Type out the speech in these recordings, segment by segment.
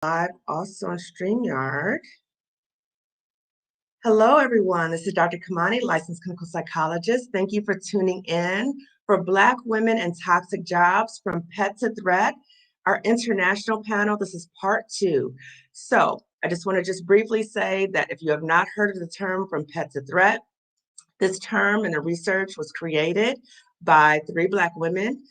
Live also on StreamYard. Hello, everyone. This is Dr. Kamani, licensed clinical psychologist. Thank you for tuning in for Black Women and Toxic Jobs from Pet to Threat, our international panel. This is part 2. So I just want to just briefly say that if you have not heard of the term from Pet to Threat, this term and the research was created by 3 Black women,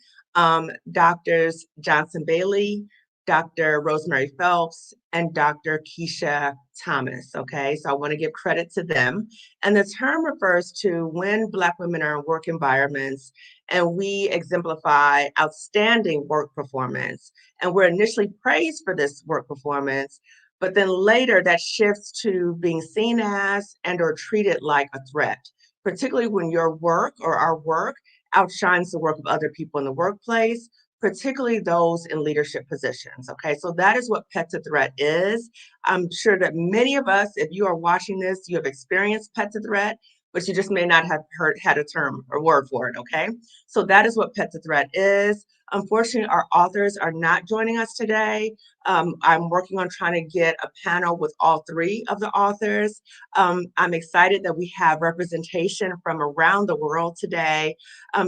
Doctors Johnson-Bailey, Dr. Rosemary Phelps, and Dr. Kecia Thomas, okay? So I want to give credit to them. And the term refers to when Black women are in work environments and we exemplify outstanding work performance. And we're initially praised for this work performance, but then later that shifts to being seen as and or treated like a threat, particularly when your work or our work outshines the work of other people in the workplace, particularly those in leadership positions. Okay, so that is what Pet to Threat is. I'm sure that many of us, if you are watching this, you have experienced Pet to Threat, but you just may not have had a term or word for it. Okay, so that is what Pet to Threat is. Unfortunately, our authors are not joining us today. I'm working on trying to get a panel with all 3 of the authors. I'm excited that we have representation from around the world today.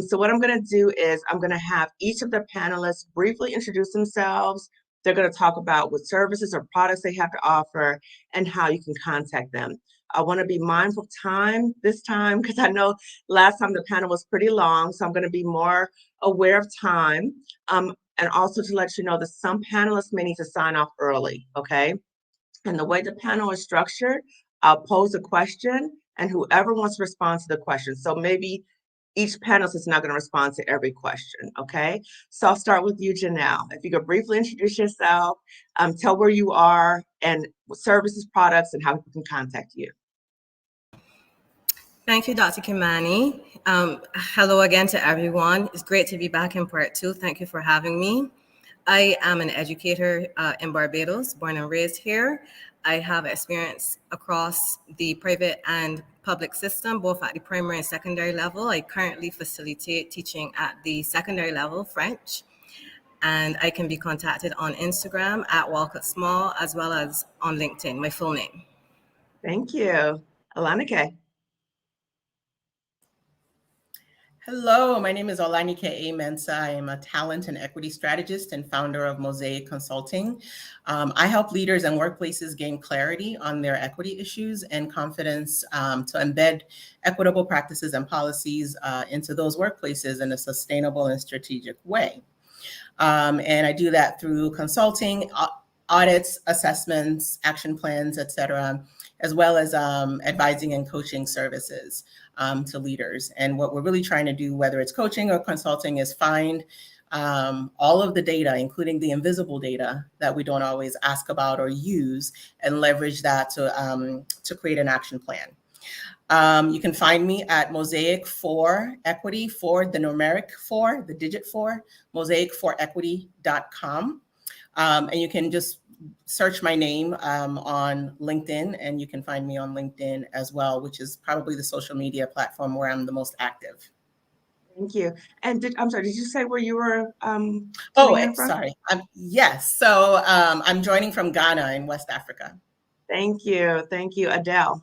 So what I'm going to do is I'm going to have each of the panelists briefly introduce themselves. They're going to talk about what services or products they have to offer and how you can contact them. I want to be mindful of time this time because I know last time the panel was pretty long, so I'm going to be more aware of time. And also to let you know that some panelists may need to sign off early, okay? And the way the panel is structured, I'll pose a question and whoever wants to respond to the question. So maybe each panelist is not going to respond to every question, okay? So I'll start with you, Janelle. If you could briefly introduce yourself, tell where you are and services, products, and how people can contact you. Thank you, Dr. Kimani. Hello again to everyone. It's great to be back in part 2. Thank you for having me. I am an educator in Barbados, born and raised here. I have experience across the private and public system, both at the primary and secondary level. I currently facilitate teaching at the secondary level, French, and I can be contacted on Instagram at Walcott Small, as well as on LinkedIn, my full name. Thank you. Alanike. Hello, my name is Olanike Mensah. I am a talent and equity strategist and founder of Mosaic Consulting. I help leaders and workplaces gain clarity on their equity issues and confidence to embed equitable practices and policies into those workplaces in a sustainable and strategic way. And I do that through consulting, audits, assessments, action plans, et cetera, as well as advising and coaching services to leaders. And what we're really trying to do, whether it's coaching or consulting, is find all of the data, including the invisible data that we don't always ask about or use, and leverage that to create an action plan. You can find me at Mosaic for Equity, for the numeric 4, the digit 4, mosaic4equity.com. And you can just search my name on LinkedIn, and you can find me on LinkedIn as well, which is probably the social media platform where I'm the most active. Thank you. And I'm sorry, did you say where you were sorry. Yes. So I'm joining from Ghana in West Africa. Thank you. Thank you. Adele.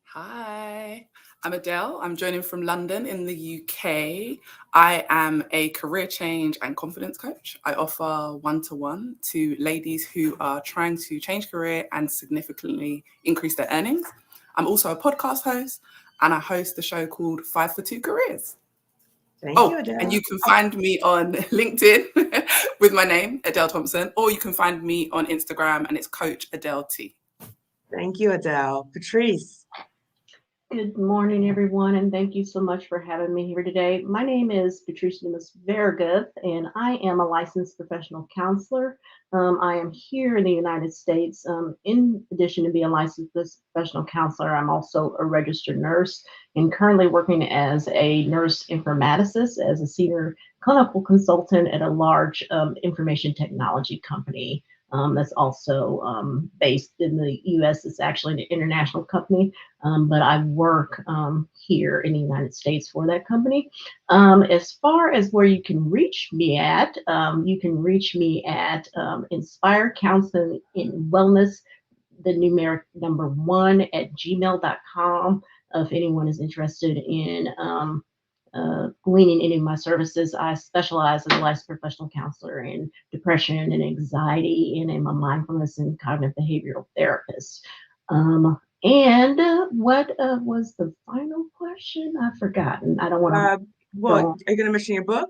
Hi, I'm Adele. I'm joining from London in the UK. I am a career change and confidence coach. I offer one-to-one to ladies who are trying to change career and significantly increase their earnings. I'm also a podcast host, and I host the show called 5 for 2 Careers. Thank you, Adele. And you can find me on LinkedIn with my name, Adele Thompson, or you can find me on Instagram, and it's Coach Adele T. Thank you, Adele. Patrice. Good morning, everyone, and thank you so much for having me here today. My name is Patrice Verguth, and I am a licensed professional counselor. I am here in the United States. In addition to being a licensed professional counselor, I'm also a registered nurse and currently working as a nurse informaticist, as a senior clinical consultant at a large information technology company. that's also based in the US. It's actually an international company, but I work here in the United States for that company. As far as where you can reach me at, you can reach me at Inspire Counseling in Wellness, the numeric number 1 at gmail.com. If anyone is interested in gleaning any of my services, I specialize as a licensed professional counselor in depression and anxiety, and I'm a mindfulness and cognitive behavioral therapist. And what was the final question? I've forgotten. I don't want to. Well, are you going to mention your book?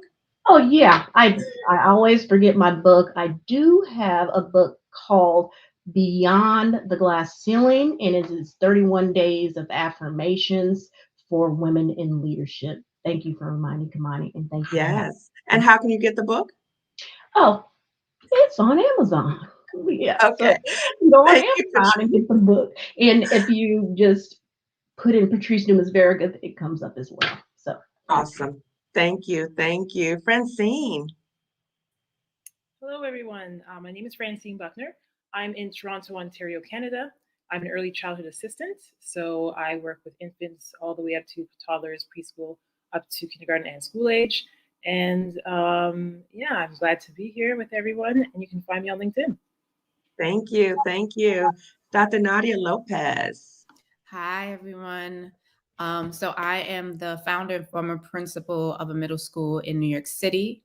Oh yeah, I always forget my book. I do have a book called Beyond the Glass Ceiling, and it is 31 Days of Affirmations for Women in Leadership. Thank you for reminding Kamani, and thank you. Yes. And how can you get the book? Oh, it's on Amazon. Yeah. Okay. So you go on Thank you, Amazon and get the book. And if you just put in Patrice Newman's Verga, it comes up as well. So awesome. Thank you. Thank you. Francine. Hello, everyone. My name is Francine Buckner. I'm in Toronto, Ontario, Canada. I'm an early childhood assistant, so I work with infants all the way up to toddlers, preschool, up to kindergarten and school age. And yeah, I'm glad to be here with everyone, and you can find me on LinkedIn. Thank you. Thank you. Dr. Nadia Lopez. Hi, everyone. So I am the founder and former principal of a middle school in New York City.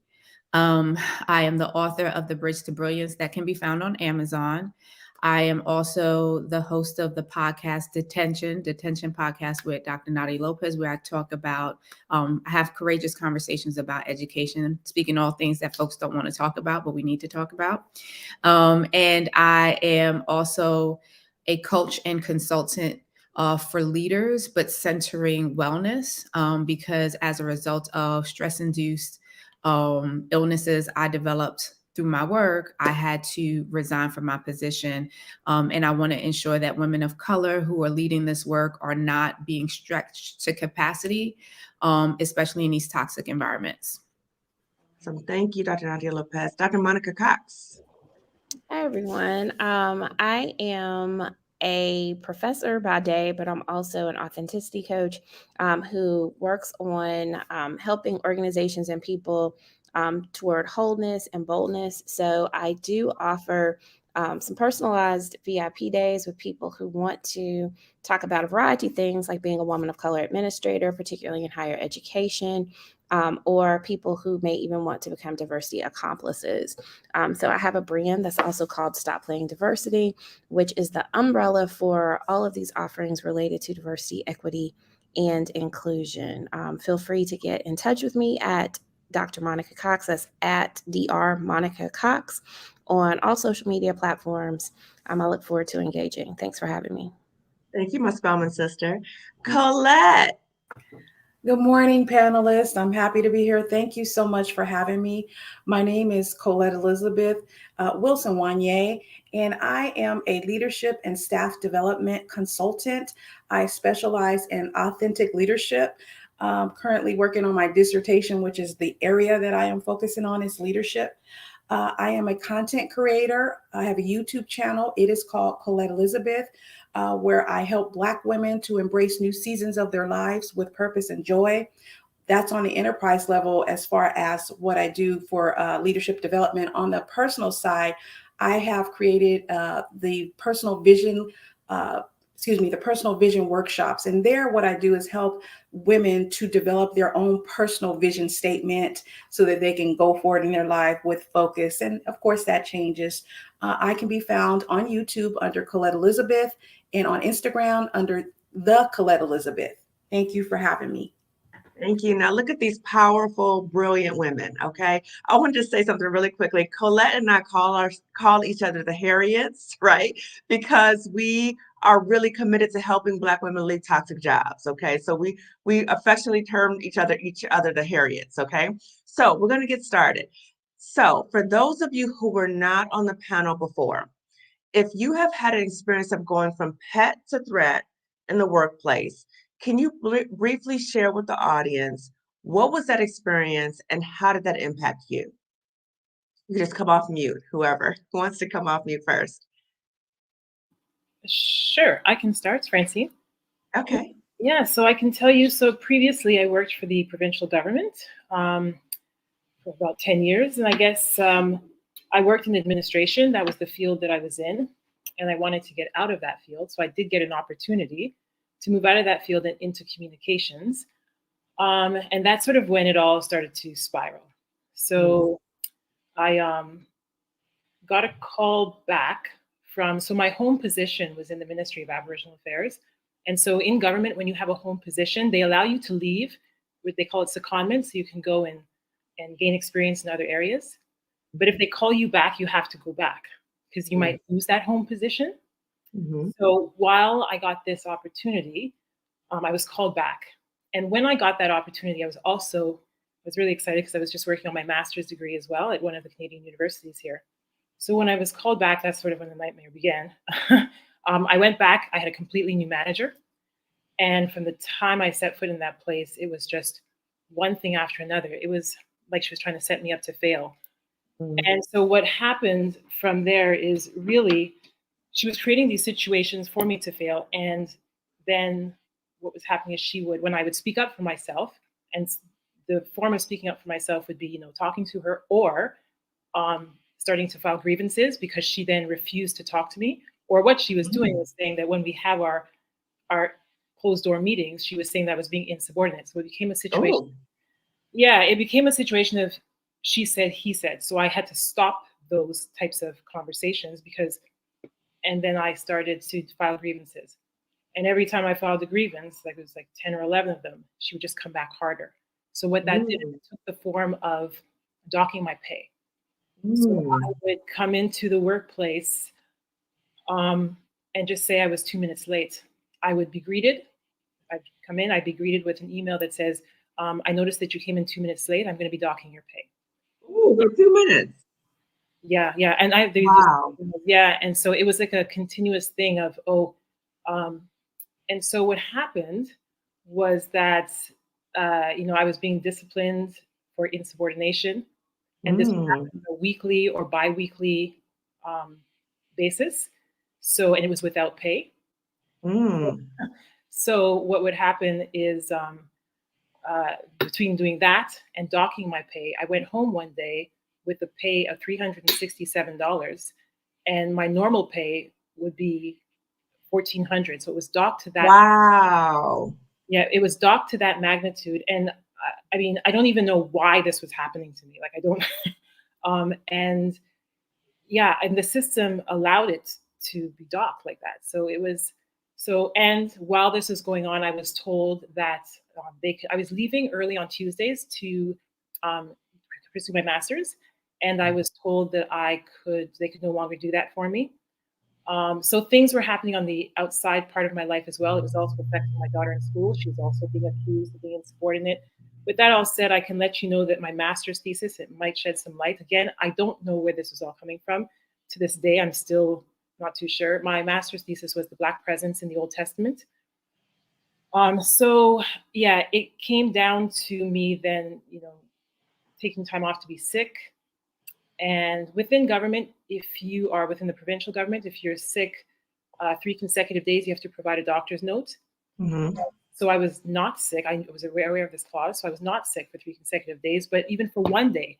I am the author of The Bridge to Brilliance that can be found on Amazon. I am also the host of the podcast Detention podcast with Dr. Nadia Lopez, where I talk about, I have courageous conversations about education, speaking all things that folks don't want to talk about, but we need to talk about. And I am also a coach and consultant for leaders, but centering wellness, because as a result of stress-induced illnesses I developed through my work, I had to resign from my position. And I want to ensure that women of color who are leading this work are not being stretched to capacity, especially in these toxic environments. So thank you, Dr. Nadia Lopez. Dr. Monica Cox. Hi, everyone. I am a professor by day, but I'm also an authenticity coach who works on helping organizations and people toward wholeness and boldness. So I do offer some personalized VIP days with people who want to talk about a variety of things, like being a woman of color administrator, particularly in higher education, or people who may even want to become diversity accomplices. So I have a brand that's also called Stop Playing Diversity, which is the umbrella for all of these offerings related to diversity, equity, and inclusion. Feel free to get in touch with me at Dr. Monica Cox. That's at Dr. Monica Cox on all social media platforms. I look forward to engaging. Thanks for having me. Thank you, my Spelman sister. Colette. Good morning, panelists. I'm happy to be here. Thank you so much for having me. My name is Colette Elizabeth Wilson-Wanye, and I am a leadership and staff development consultant. I specialize in authentic leadership. Currently working on my dissertation, which is the area that I am focusing on is leadership. I am a content creator. I have a YouTube channel. It is called Colette Elizabeth, where I help Black women to embrace new seasons of their lives with purpose and joy. That's on the enterprise level as far as what I do for leadership development. On the personal side, I have created the personal vision workshops. And there, what I do is help women to develop their own personal vision statement so that they can go forward in their life with focus. And of course, that changes. I can be found on YouTube under Colette Elizabeth and on Instagram under the Colette Elizabeth. Thank you for having me. Thank you. Now look at these powerful, brilliant women, okay? I wanted to say something really quickly. Colette and I call each other the Harriets, right? Because we are really committed to helping Black women lead toxic jobs, okay? So we affectionately term each other the Harriets, okay? So we're gonna get started. So for those of you who were not on the panel before, if you have had an experience of going from pet to threat in the workplace, can you briefly share with the audience what was that experience and how did that impact you? You can just come off mute, whoever who wants to come off mute first. Sure, I can start, Francine. Okay. Yeah, so I can tell you, so previously I worked for the provincial government for about 10 years. And I guess I worked in administration. That was the field that I was in. And I wanted to get out of that field. So I did get an opportunity to move out of that field and into communications. And that's sort of when it all started to spiral. So I got a call back from, so my home position was in the Ministry of Aboriginal Affairs. And so in government, when you have a home position, they allow you to leave, they call it secondment, so you can go and gain experience in other areas. But if they call you back, you have to go back because you might lose that home position. So while I got this opportunity, I was called back. And when I got that opportunity, I was really excited because I was just working on my master's degree as well at one of the Canadian universities here. So when I was called back, that's sort of when the nightmare began. I went back, I had a completely new manager. And from the time I set foot in that place, it was just one thing after another. It was like she was trying to set me up to fail. And so what happened from there is really, she was creating these situations for me to fail. And then what was happening is when I would speak up for myself, and the form of speaking up for myself would be, talking to her or starting to file grievances because she then refused to talk to me. Or what she was doing was saying that when we have our closed door meetings, she was saying that I was being insubordinate. So it became a situation. Yeah, it became a situation of she said, he said. So I had to stop those types of conversations and then I started to file grievances. And every time I filed a grievance, like it was like 10 or 11 of them, she would just come back harder. So what that did, it took the form of docking my pay. So I would come into the workplace and just say I was 2 minutes late. I would be greeted. I'd come in, I'd be greeted with an email that says, I noticed that you came in 2 minutes late. I'm going to be docking your pay. Oh, 2 minutes. Yeah. And wow. Yeah. And so it was like a continuous thing of, and so what happened was that, I was being disciplined for insubordination. And this would happen on a weekly or bi-weekly basis. So, and it was without pay. So what would happen is between doing that and docking my pay, I went home one day with a pay of $367, and my normal pay would be $1,400. So it was docked to that. Wow. Yeah, it was docked to that magnitude. And I mean, I don't even know why this was happening to me. Like I don't, and the system allowed it to be docked like that. So it was, and while this was going on, I was told that I was leaving early on Tuesdays to pursue my master's. And I was told that they could no longer do that for me. So things were happening on the outside part of my life as well. It was also affecting my daughter in school. She was also being accused of being insubordinate. With that all said, I can let you know that my master's thesis, it might shed some light. Again, I don't know where this was all coming from. To this day, I'm still not too sure. My master's thesis was the Black presence in the Old Testament. So yeah, it came down to me then, taking time off to be sick. And within government, if you are within the provincial government, if you're sick 3 consecutive days, you have to provide a doctor's note. So I was not sick. I was aware of this clause. So I was not sick for 3 consecutive days. But even for one day,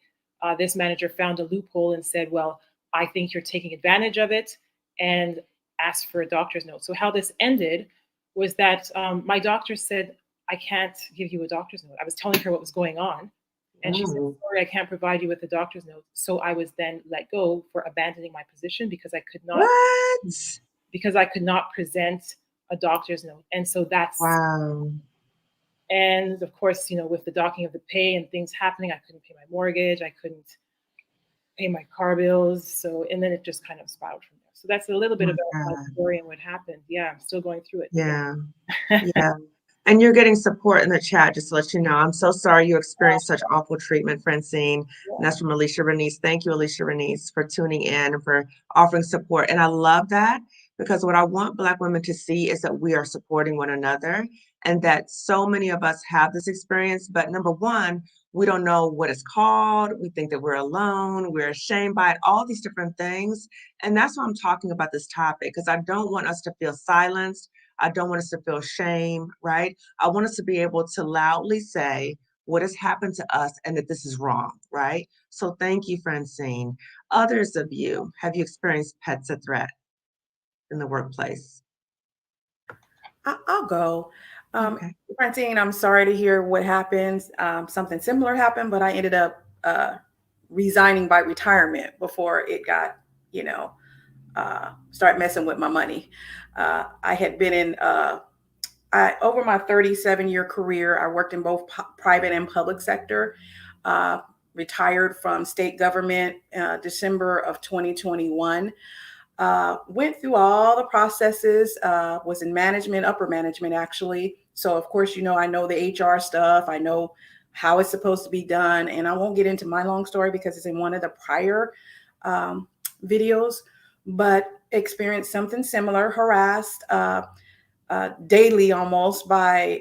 this manager found a loophole and said, well, I think you're taking advantage of it, and asked for a doctor's note. So how this ended was that my doctor said, I can't give you a doctor's note. I was telling her what was going on. And she said, sorry, I can't provide you with a doctor's note. So I was then let go for abandoning my position because I could not present a doctor's note. And so that's wow. And of course, with the docking of the pay and things happening, I couldn't pay my mortgage, I couldn't pay my car bills. So, and then it just kind of spiraled from there. So that's a little bit about my story and what happened. Yeah, I'm still going through it. Yeah. And you're getting support in the chat, just to let you know. I'm so sorry you experienced such awful treatment, Francine. And that's from Alicia Renice. Thank you, Alicia Renice, for tuning in and for offering support. And I love that, because what I want Black women to see is that we are supporting one another and that so many of us have this experience. But number one, we don't know what it's called. We think that we're alone. We're ashamed by it, all these different things. And that's why I'm talking about this topic, because I don't want us to feel silenced. I don't want us to feel shame, right? I want us to be able to loudly say what has happened to us and that this is wrong, right? So thank you, Francine. Others of you, have you experienced pets a threat in the workplace? I'll go. Okay. Francine, I'm sorry to hear what happened. Something similar happened, but I ended up resigning by retirement before it got, start messing with my money. I had been in, over my 37-year career, I worked in both private and public sector, retired from state government December of 2021. Went through all the processes, was in management, upper management actually. So of course, I know the HR stuff. I know how it's supposed to be done. And I won't get into my long story because it's in one of the prior videos, but experienced something similar, harassed daily almost by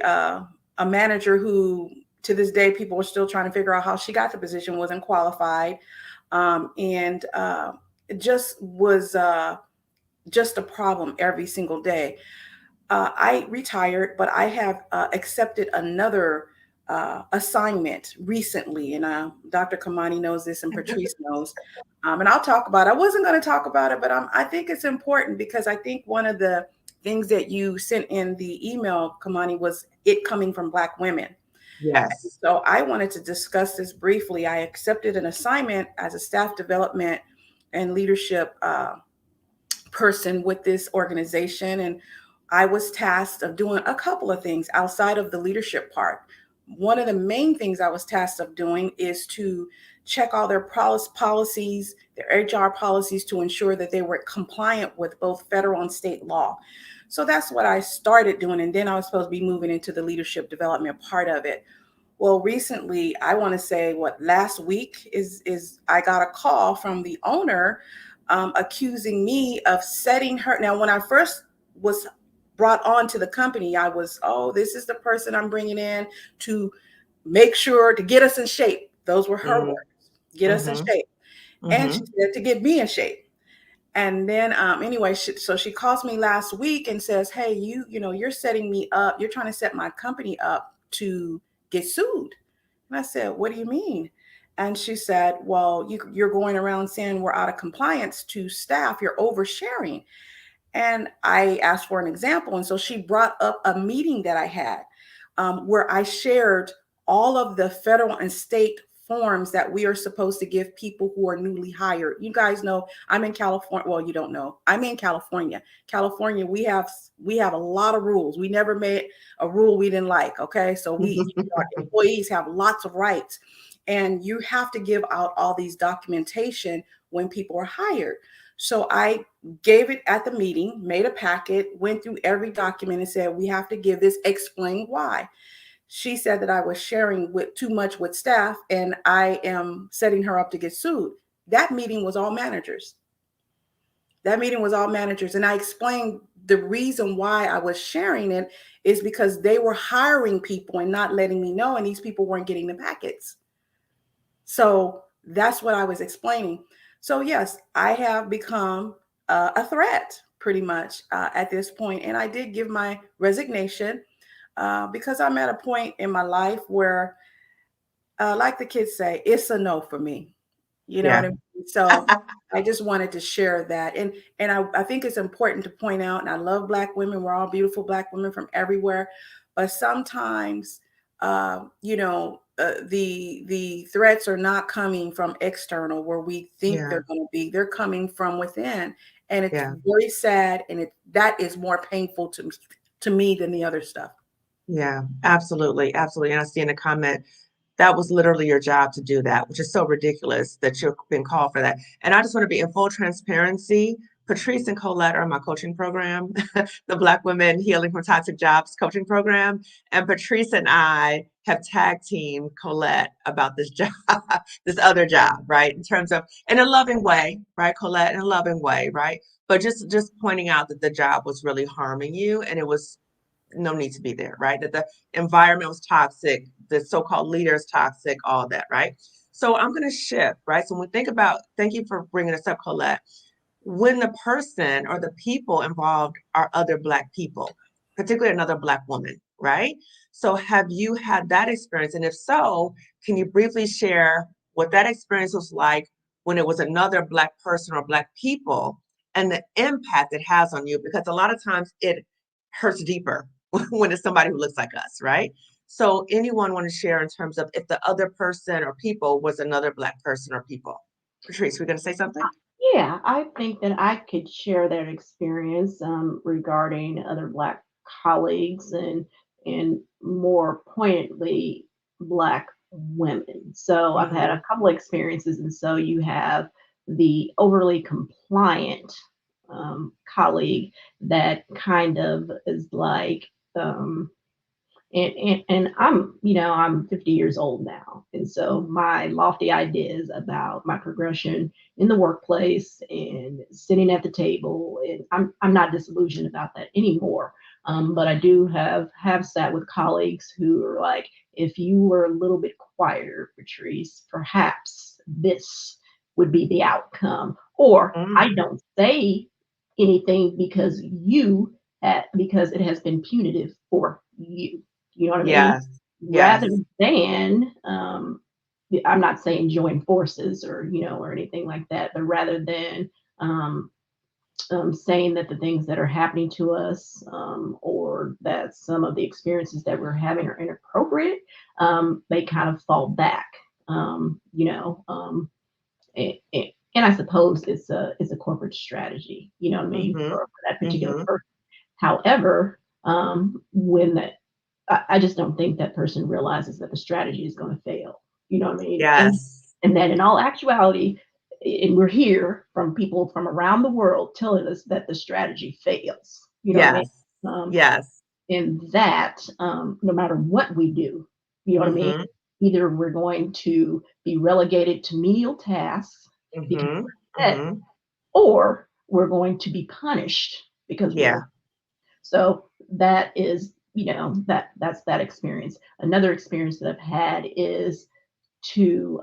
a manager who to this day, people are still trying to figure out how she got the position, wasn't qualified. And it just was just a problem every single day. I retired, but I have accepted another assignment recently, and Dr. Kamani knows this, and Patrice knows. And I'll talk about it. I wasn't going to talk about it, but I think it's important because I think one of the things that you sent in the email, Kamani, was it coming from Black women. Yes. So I wanted to discuss this briefly. I accepted an assignment as a staff development and leadership person with this organization. And I was tasked of doing a couple of things outside of the leadership part. One of the main things I was tasked of doing is to check all their policies, their HR policies, to ensure that they were compliant with both federal and state law. So that's what I started doing. And then I was supposed to be moving into the leadership development part of it. Well, recently, I want to say last week is I got a call from the owner accusing me of setting her. Now, when I first was brought on to the company, I was, this is the person I'm bringing in to make sure to get us in shape. Those were her words, get us in shape. And she said to get me in shape. And then anyway, so she calls me last week and says, hey, you're setting me up. You're trying to set my company up to get sued. And I said, what do you mean? And she said, well, you're going around saying we're out of compliance to staff. You're oversharing. And I asked for an example. And so she brought up a meeting that I had where I shared all of the federal and state forms that we are supposed to give people who are newly hired. You guys know I'm in California. Well, you don't know. I'm in California. California, we have a lot of rules. We never made a rule we didn't like. Okay. So our employees have lots of rights, and you have to give out all these documentation when people are hired. So I gave it at the meeting, made a packet, went through every document and said, we have to give this, explain why. She said that I was sharing too much with staff and I am setting her up to get sued. That meeting was all managers. And I explained the reason why I was sharing it is because they were hiring people and not letting me know, and these people weren't getting the packets. So that's what I was explaining. So yes, I have become a threat pretty much at this point. And I did give my resignation because I'm at a point in my life where, like the kids say, it's a no for me. You know what I mean? So I just wanted to share that. And I think it's important to point out, and I love Black women. We're all beautiful Black women from everywhere. But sometimes, the threats are not coming from external where we think they're going to be. They're coming from within. And it's very sad. And that is more painful to me than the other stuff. Yeah, absolutely. Absolutely. And I see in the comment, that was literally your job to do that, which is so ridiculous that you've been called for that. And I just want to be in full transparency. Patrice and Colette are in my coaching program, the Black Women Healing from Toxic Jobs coaching program. And Patrice and I have tag teamed Colette about this job, this other job, right? In terms of, in a loving way, right, Colette, in a loving way, right? But just pointing out that the job was really harming you, and it was no need to be there, right? That the environment was toxic, the so-called leaders toxic, all that, right? So I'm going to shift, right? So when we think about, thank you for bringing us up, Colette. When the person or the people involved are other Black people, particularly another Black woman, right? So have you had that experience? And if so, can you briefly share what that experience was like when it was another Black person or Black people and the impact it has on you? Because a lot of times it hurts deeper when it's somebody who looks like us, right? So anyone want to share in terms of if the other person or people was another Black person or people? Patrice, we're going to say something? Yeah, I think that I could share that experience regarding other Black colleagues and more pointedly Black women. So I've had a couple of experiences, and so you have the overly compliant colleague that kind of is like, and I'm 50 years old now, and so my lofty ideas about my progression in the workplace and sitting at the table, and I'm not disillusioned about that anymore. But I do have sat with colleagues who are like, if you were a little bit quieter, Patrice, perhaps this would be the outcome. Or I don't say anything because because it has been punitive for you. You know what I mean? Yes. Rather Yes. than, I'm not saying join forces or anything like that, but rather than saying that the things that are happening to us or that some of the experiences that we're having are inappropriate, they kind of fall back. And I suppose it's a corporate strategy, you know what I mean, for that particular person. However, when I just don't think that person realizes that the strategy is going to fail. You know what I mean? Yes. And that in all actuality, and we're here from people from around the world telling us that the strategy fails. You know what I mean? Yes. Yes. And that no matter what we do, you know what I mean? Either we're going to be relegated to menial tasks because we're dead, or we're going to be punished because Yeah. we're. So that is, that's that experience. Another experience that I've had is to,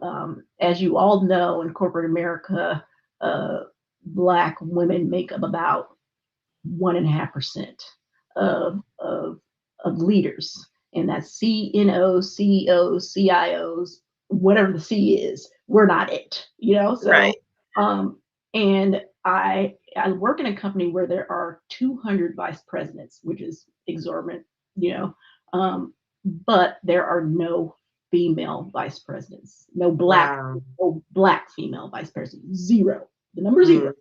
as you all know, in corporate America, Black women make up about 1.5% of leaders, and that's CNOs, CEOs, CIOs, whatever the C is. We're not it, So, Right. and I work in a company where there are 200 vice presidents, which is exorbitant, but there are no female vice presidents, no Black female vice presidents, zero. The number zero.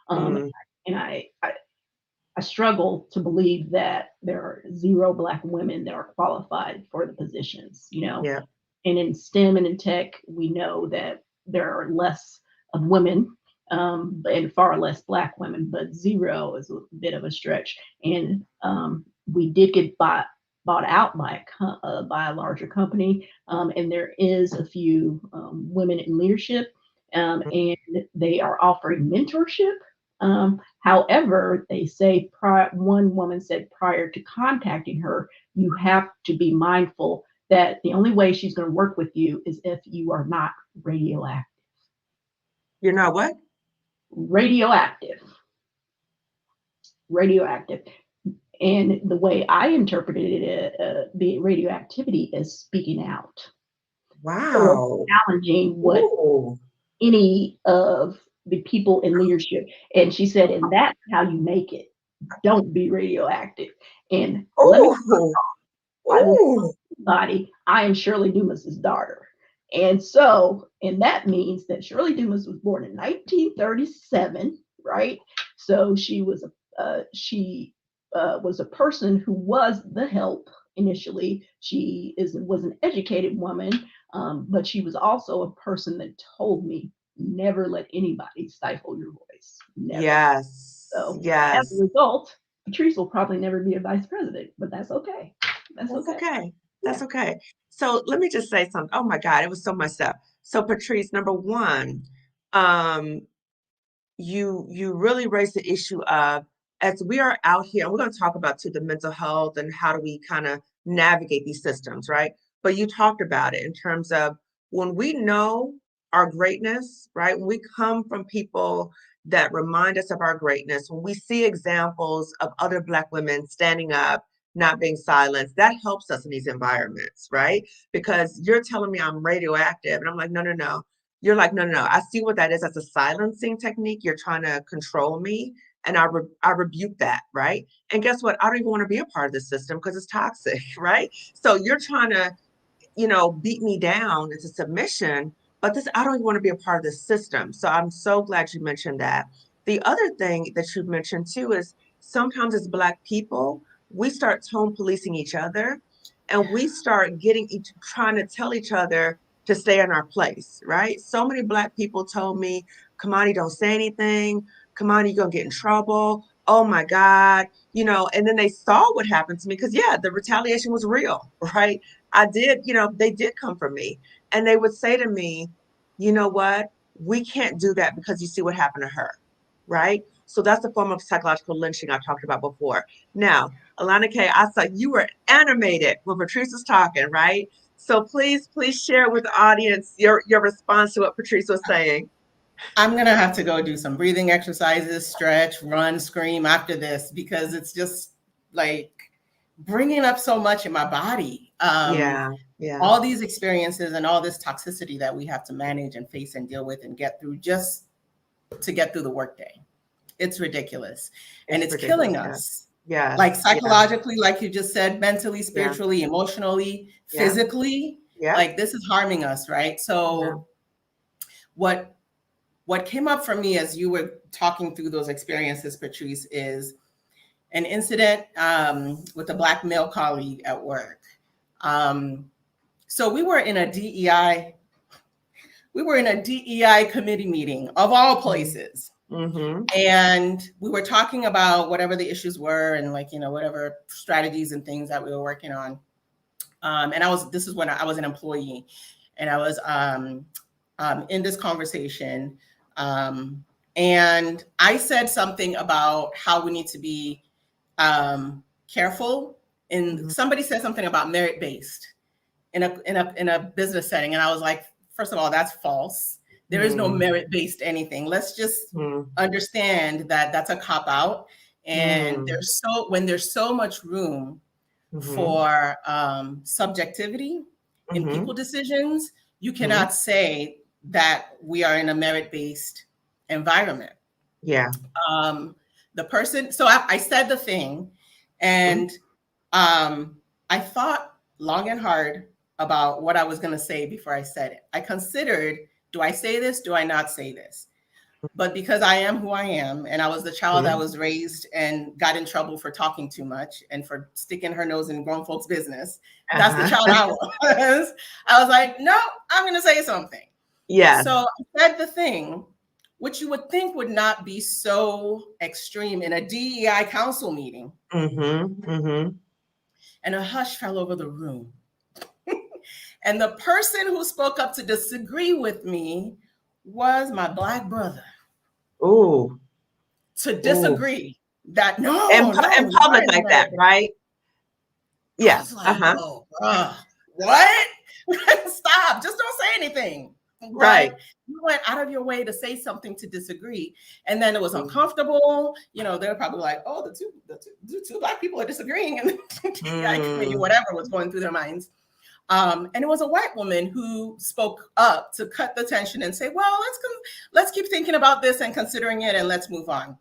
And I struggle to believe that there are zero Black women that are qualified for the positions, Yeah. And in STEM and in tech, we know that there are less of women and far less Black women, but zero is a bit of a stretch. And we did get bought out by a larger company, and there is a few women in leadership, and they are offering mentorship. However, they say one woman said prior to contacting her, you have to be mindful that the only way she's going to work with you is if you are not radioactive. You're not what? Radioactive. And the way I interpreted it, the radioactivity is speaking out. Wow. Challenging what any of the people in leadership. And she said, and that's how you make it. Don't be radioactive. And let me body, I am Shirley Dumas's daughter. And that means that Shirley Dumas was born in 1937, right? So she was a person who was the help initially. She was an educated woman, but she was also a person that told me, never let anybody stifle your voice. Never. Yes. So yes. As a result, Patrice will probably never be a vice president, but that's okay. That's okay. That's okay. So let me just say something. Oh my God, it was so much stuff. So Patrice, number one, you really raised the issue of as we are out here, and we're going to talk about too the mental health and how do we kind of navigate these systems, right? But you talked about it in terms of when we know our greatness, right? When we come from people that remind us of our greatness, when we see examples of other Black women standing up, not being silenced, that helps us in these environments, right? Because you're telling me I'm radioactive, and I'm like, no, no, no. You're like, no, no, no. I see what that is as a silencing technique. You're trying to control me. And I rebuke that, right? And guess what? I don't even want to be a part of the system because it's toxic, right? So you're trying to, beat me down into submission, but I don't even want to be a part of this system. So I'm so glad you mentioned that. The other thing that you mentioned too is sometimes as Black people, we start tone policing each other, and we start trying to tell each other to stay in our place, right? So many Black people told me, Kamani, don't say anything. Kamani, you're gonna get in trouble. Oh my God, and then they saw what happened to me because yeah, the retaliation was real, right? I did, they did come for me, and they would say to me, you know what? We can't do that because you see what happened to her, right? So that's the form of psychological lynching I talked about before. Now, Alana K, I saw you were animated when Patrice was talking, right? So please share with the audience your response to what Patrice was saying. I'm going to have to go do some breathing exercises, stretch, run, scream after this, because it's just like bringing up so much in my body. Yeah. All these experiences and all this toxicity that we have to manage and face and deal with and get through just to get through the workday. It's ridiculous. And it's killing us. Yeah. Like psychologically, like you just said, mentally, spiritually, emotionally, physically, like this is harming us, right? So what came up for me as you were talking through those experiences, Patrice, is an incident with a Black male colleague at work. So we were in a DEI committee meeting of all places. Mm-hmm. And we were talking about whatever the issues were and whatever strategies and things that we were working on. And this is when I was an employee, and I was in this conversation. And I said something about how we need to be careful. And somebody said something about merit-based in a business setting. And I was like, first of all, that's false. There is no merit-based anything. Let's just understand that that's a cop-out. And when there's so much room for subjectivity in people decisions, you cannot say that we are in a merit-based environment. Yeah. So I said the thing, and I thought long and hard about what I was going to say before I said it. I considered, do I say this? Do I not say this? But because I am who I am, and I was the child that was raised and got in trouble for talking too much and for sticking her nose in grown folks' business, that's the child I was. I was like, no, I'm going to say something. Yeah. So I said the thing, which you would think would not be so extreme in a DEI council meeting. And a hush fell over the room. And the person who spoke up to disagree with me was my Black brother. Ooh. To disagree that in public like that, right? Yes. Like, oh, what? Stop! Just don't say anything. Right. You went out of your way to say something to disagree, and then it was uncomfortable. They're probably like, "Oh, the two Black people are disagreeing," and whatever was going through their minds. And it was a white woman who spoke up to cut the tension and say, "Well, let's keep thinking about this and considering it, and let's move on."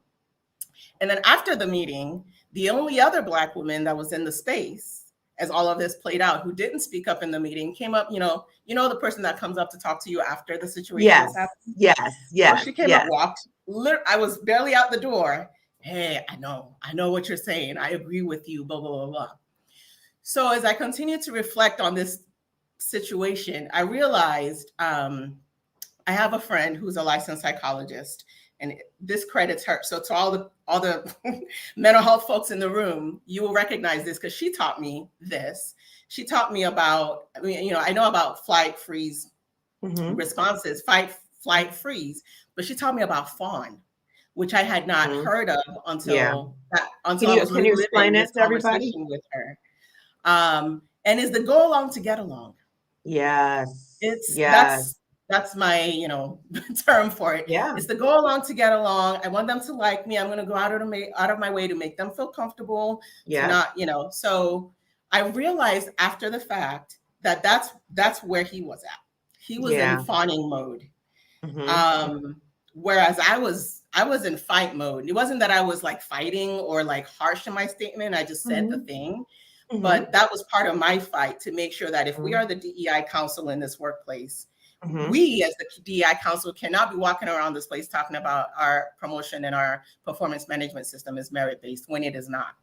And then after the meeting, the only other Black woman that was in the space, as all of this played out, who didn't speak up in the meeting, came up, the person that comes up to talk to you after the situation has happened. Yes. So she came up, walked. I was barely out the door. Hey, I know what you're saying. I agree with you, blah, blah, blah, blah. So as I continued to reflect on this situation, I realized I have a friend who's a licensed psychologist, and this credits her. So to all the mental health folks in the room, you will recognize this because she taught me this. She taught me about, I know about flight, freeze responses, fight, flight, freeze, but she taught me about fawn. which I had not Mhm. heard of Yeah. until I was Can you reliving explain this that to everybody? conversation with her. And is the go along to get along. Yes. It's Yes. that's my, term for it. Yeah. It's the go along to get along. I want them to like me. I'm going to go out of my way to make them feel comfortable, to Yeah. not, so I realized after the fact that that's where he was at. He was in Yeah. fawning mode. Mhm. Whereas I was in fight mode. It wasn't that I was like fighting or like harsh in my statement. I just said the thing. Mhm. But that was part of my fight to make sure that if we Mhm. are the DEI council in this workplace, Mhm. we as the DEI council cannot be walking around this place talking about our promotion and our performance management system is merit-based when it is not.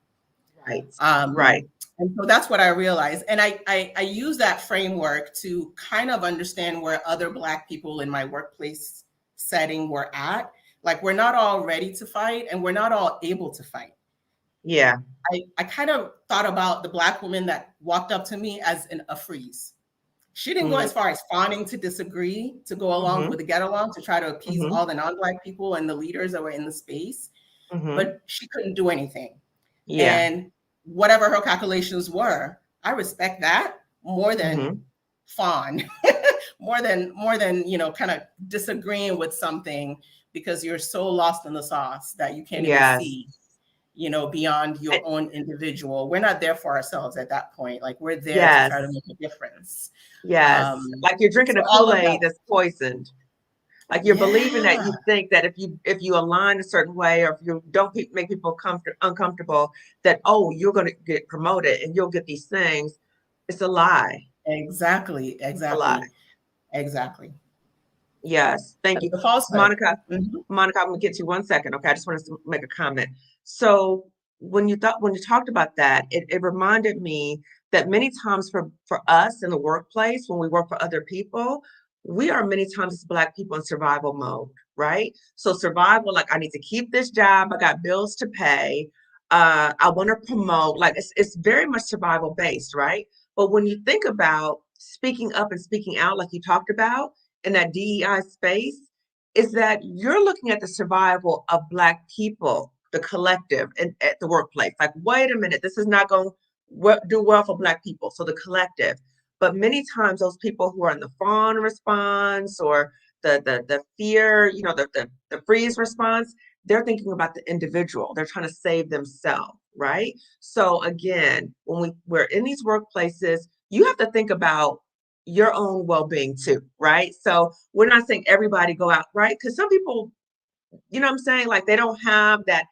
Right. Right. And so that's what I realized. And I use that framework to kind of understand where other Black people in my workplace setting were at. Like, we're not all ready to fight and we're not all able to fight. Yeah. I kind of thought about the Black woman that walked up to me as a freeze. She didn't go as far as fawning to disagree, to go along with the get along, to try to appease all the non-Black people and the leaders that were in the space, but she couldn't do anything. Yeah. And whatever her calculations were, I respect that more than fawn, more than kind of disagreeing with something because you're so lost in the sauce that you can't even see beyond your own individual. We're not there for ourselves at that point. Like, we're there to try to make a difference. Yes. Like you're drinking a Kool-Aid that's poisoned. Like you're believing that you think that if you align a certain way, or if you don't make people uncomfortable, that, oh, you're going to get promoted and you'll get these things. It's a lie. Exactly. It's a lie. Exactly. Yes. Thank you. Monica, Monica, I'm going to get you 1 second. Okay. I just wanted to make a comment. So when you talked about that, it reminded me that many times for us in the workplace, when we work for other people, we are many times as Black people in survival mode, right? So survival, like, I need to keep this job. I got bills to pay. I want to promote. Like, it's very much survival based, right? But when you think about speaking up and speaking out, like you talked about in that DEI space, is that you're looking at the survival of Black people, the collective, and at the workplace. Like, wait a minute, this is not going to do well for Black people. So the collective. But many times those people who are in the fawn response or the fear, the freeze response, they're thinking about the individual. They're trying to save themselves, right? So again, when we're in these workplaces, you have to think about your own well-being too, right? So we're not saying everybody go out, right? Because some people, you know what I'm saying, like they don't have that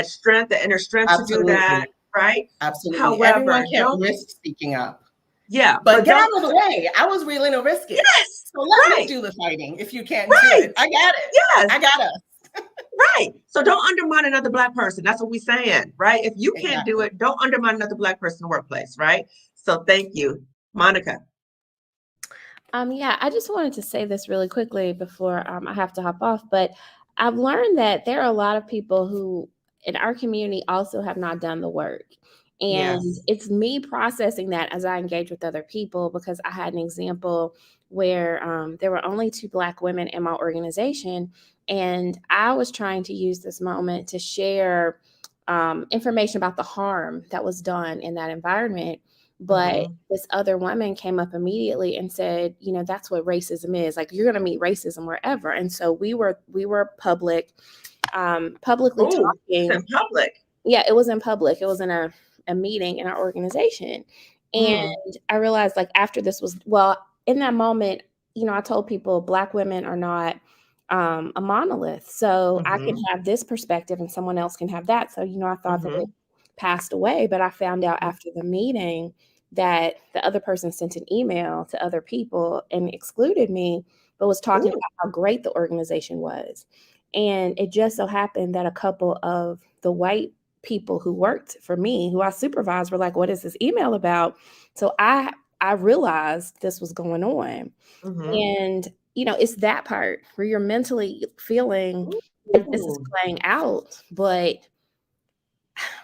strength, the inner strength to do that, right? Absolutely. However, everyone can't risk speaking up. Yeah, but get out of the way. I was willing to risk it. Yes. So let me do the fighting if you can't do it. I got it. Yes. I got us. Right. So don't undermine another Black person. That's what we're saying, right? If you can't do it, don't undermine another Black person in the workplace, right? So thank you, Monica. Yeah, I just wanted to say this really quickly before I have to hop off, but I've learned that there are a lot of people who in our community also have not done the work. And it's me processing that as I engage with other people, because I had an example where there were only 2 Black women in my organization. And I was trying to use this moment to share information about the harm that was done in that environment. But this other woman came up immediately and said, that's what racism is. Like, you're going to meet racism wherever. And so we were publicly talking. In public. Yeah, it was in public. It was in a meeting in our organization. And I realized, like, after this was, in that moment, I told people Black women are not a monolith. So I can have this perspective and someone else can have that. So, I thought that it passed away, but I found out after the meeting that the other person sent an email to other people and excluded me, but was talking about how great the organization was. And it just so happened that a couple of the white people who worked for me, who I supervised, were like, what is this email about? So I realized this was going on. And, it's that part where you're mentally feeling like this is playing out. But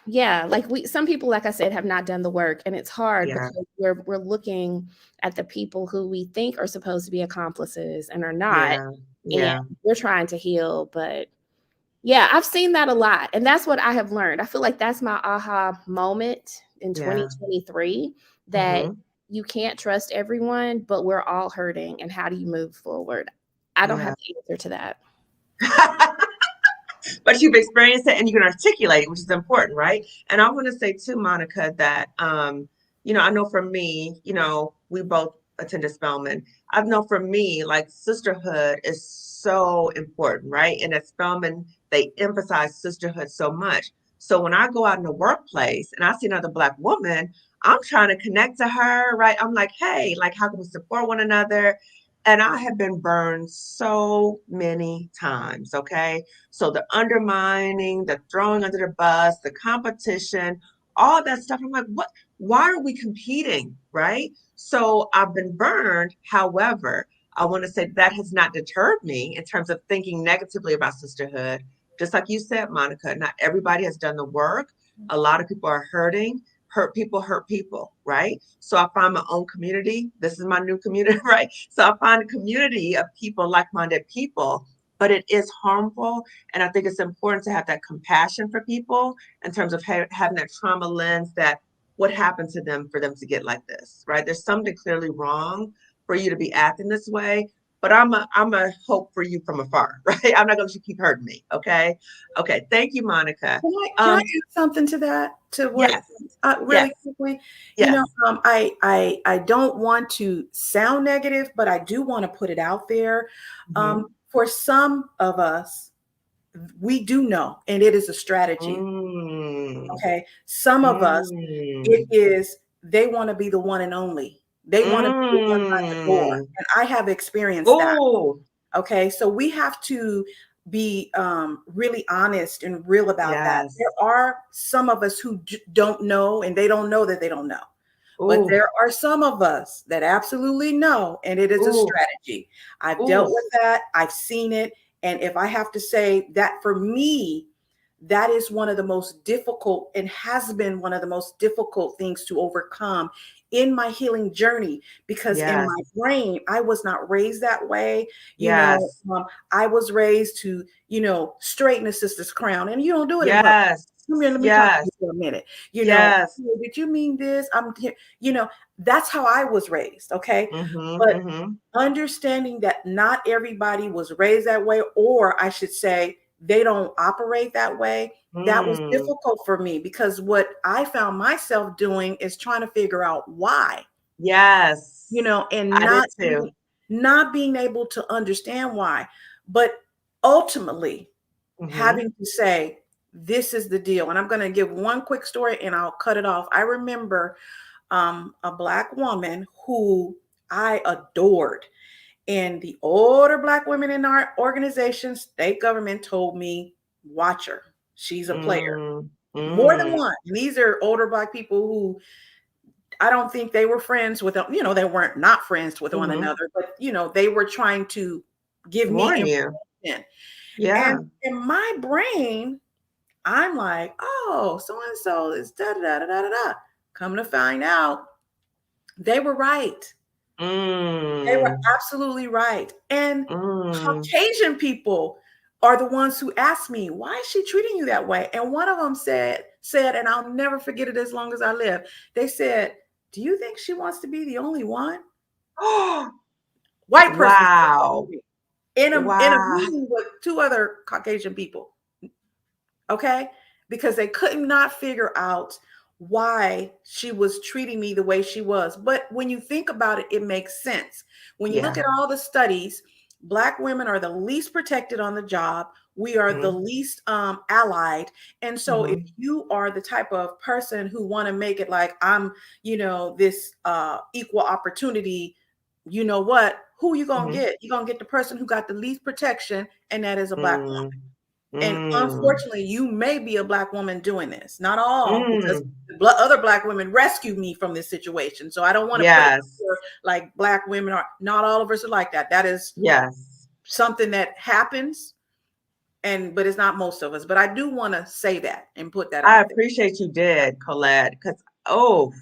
yeah, like some people, like I said, have not done the work, and it's hard because we're looking at the people who we think are supposed to be accomplices and are not. And we're trying to heal, but Yeah, I've seen that a lot. And that's what I have learned. I feel like that's my aha moment in Yeah. 2023, that Mhm. you can't trust everyone, but we're all hurting. And how do you move forward? I don't Yeah. have the answer to that. But you've experienced it and you can articulate it, which is important, right? And I want to say too, Monica, that I know for me, we both attended Spelman. I know for me, like sisterhood is so important, right? And at Spelman, they emphasize sisterhood so much. So when I go out in the workplace and I see another Black woman, I'm trying to connect to her, right? I'm like, hey, like, how can we support one another? And I have been burned so many times, okay? So the undermining, the throwing under the bus, the competition, all that stuff. I'm like, what? Why are we competing? Right? So I've been burned. However, I want to say that has not deterred me in terms of thinking negatively about sisterhood. Just like you said, Monica, not everybody has done the work. A lot of people are hurting. Hurt people, right? So I find my own community. This is my new community, right? So I find a community of people, like-minded people, but it is harmful. And I think it's important to have that compassion for people in terms of having that trauma lens, that what happened to them for them to get like this, right? There's something clearly wrong for you to be acting this way, but I'm a hope for you from afar, right? I'm not going to keep hurting me. Okay. Thank you, Monica. Can I add something to that? To what? Yes. Really Yes. quickly. Yes. I don't want to sound negative, but I do want to put it out there. For some of us, we do know, and it is a strategy. Okay. Some of us, it is, they want to be the one and only. They want to be the one by the door. And I have experienced that. Okay. So we have to be really honest and real about that. There are some of us who don't know, and they don't know that they don't know. But there are some of us that absolutely know, and it is a strategy. I've dealt with that. I've seen it. And if I have to say that, for me, that is one of the most difficult, and has been one of the most difficult things to overcome in my healing journey, because in my brain, I was not raised that way. I was raised to, straighten a sister's crown, and you don't do it in public. Let me talk to you for a minute. Did you mean this? I'm here. That's how I was raised. Okay. But understanding that not everybody was raised that way, or I should say, they don't operate that way. That was difficult for me, because what I found myself doing is trying to figure out why. And not being able to understand why, but ultimately having to say, this is the deal. And I'm going to give one quick story and I'll cut it off. I remember a Black woman who I adored. And the older Black women in our organization, state government, told me, watch her. She's a player. More than one. And these are older Black people who, I don't think they were friends with them. They weren't not friends with one another, but they were trying to give me information. And in my brain, I'm like, oh, so-and-so is da-da-da-da-da-da. Come to find out, they were right. They were absolutely right. And Caucasian people are the ones who asked me, why is she treating you that way? And one of them said, and I'll never forget it as long as I live. They said, do you think she wants to be the only one? White person. Wow. In a meeting with two other Caucasian people. Okay. Because they could not figure out why she was treating me the way she was. But when you think about it, it makes sense. When you look at all the studies, Black women are the least protected on the job. We are the least allied. And so if you are the type of person who want to make it like, I'm, this equal opportunity, you know what, who you going to get? You're going to get the person who got the least protection. And that is a Black woman. And unfortunately, you may be a Black woman doing this. Not all, because other Black women rescued me from this situation. So I don't want to put it for, like, Black women are, not all of us are like that. That is something that happens, but it's not most of us. But I do want to say that and put that out there. I appreciate you did, Colette, because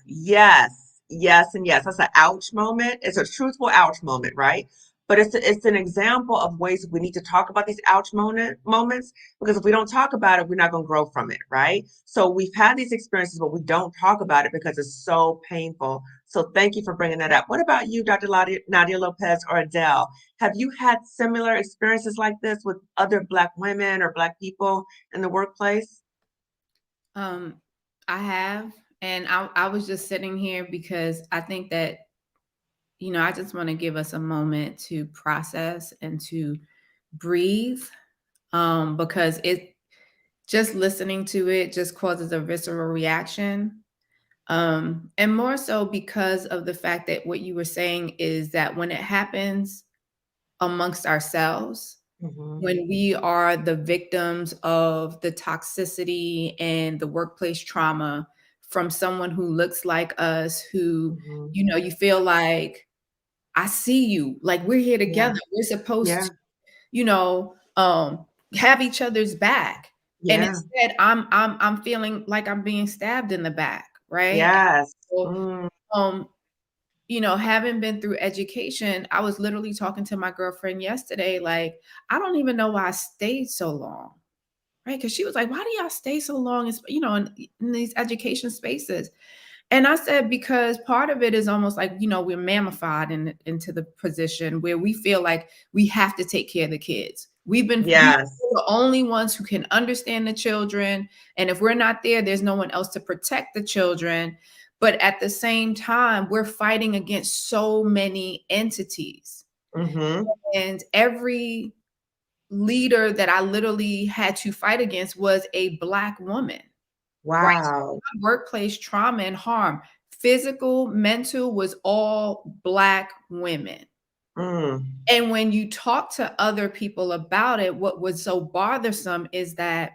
yes. That's an ouch moment. It's a truthful ouch moment, right? But it's an example of ways we need to talk about these moments, because if we don't talk about it, we're not going to grow from it, right? So we've had these experiences, but we don't talk about it because it's so painful. So thank you for bringing that up. What about you, Dr. Nadia Lopez or Adele? Have you had similar experiences like this with other Black women or Black people in the workplace? I have, and I was just sitting here because I think that, I just want to give us a moment to process and to breathe, because it just listening to it just causes a visceral reaction. And more so because of the fact that what you were saying is that when it happens amongst ourselves, when we are the victims of the toxicity and the workplace trauma from someone who looks like us, who, you feel like, I see you, like we're here together. We're supposed to, have each other's back. And instead I'm feeling like I'm being stabbed in the back, right? Yes. So, having been through education, I was literally talking to my girlfriend yesterday, like, I don't even know why I stayed so long, right? Because she was like, why do y'all stay so long, in these education spaces? And I said, because part of it is almost like, we're mammified into the position where we feel like we have to take care of the kids. We're the only ones who can understand the children. And if we're not there, there's no one else to protect the children. But at the same time, we're fighting against so many entities. And every leader that I literally had to fight against was a Black woman. Right? So workplace trauma and harm, physical, mental, was all Black women. And when you talk to other people about it, what was so bothersome is that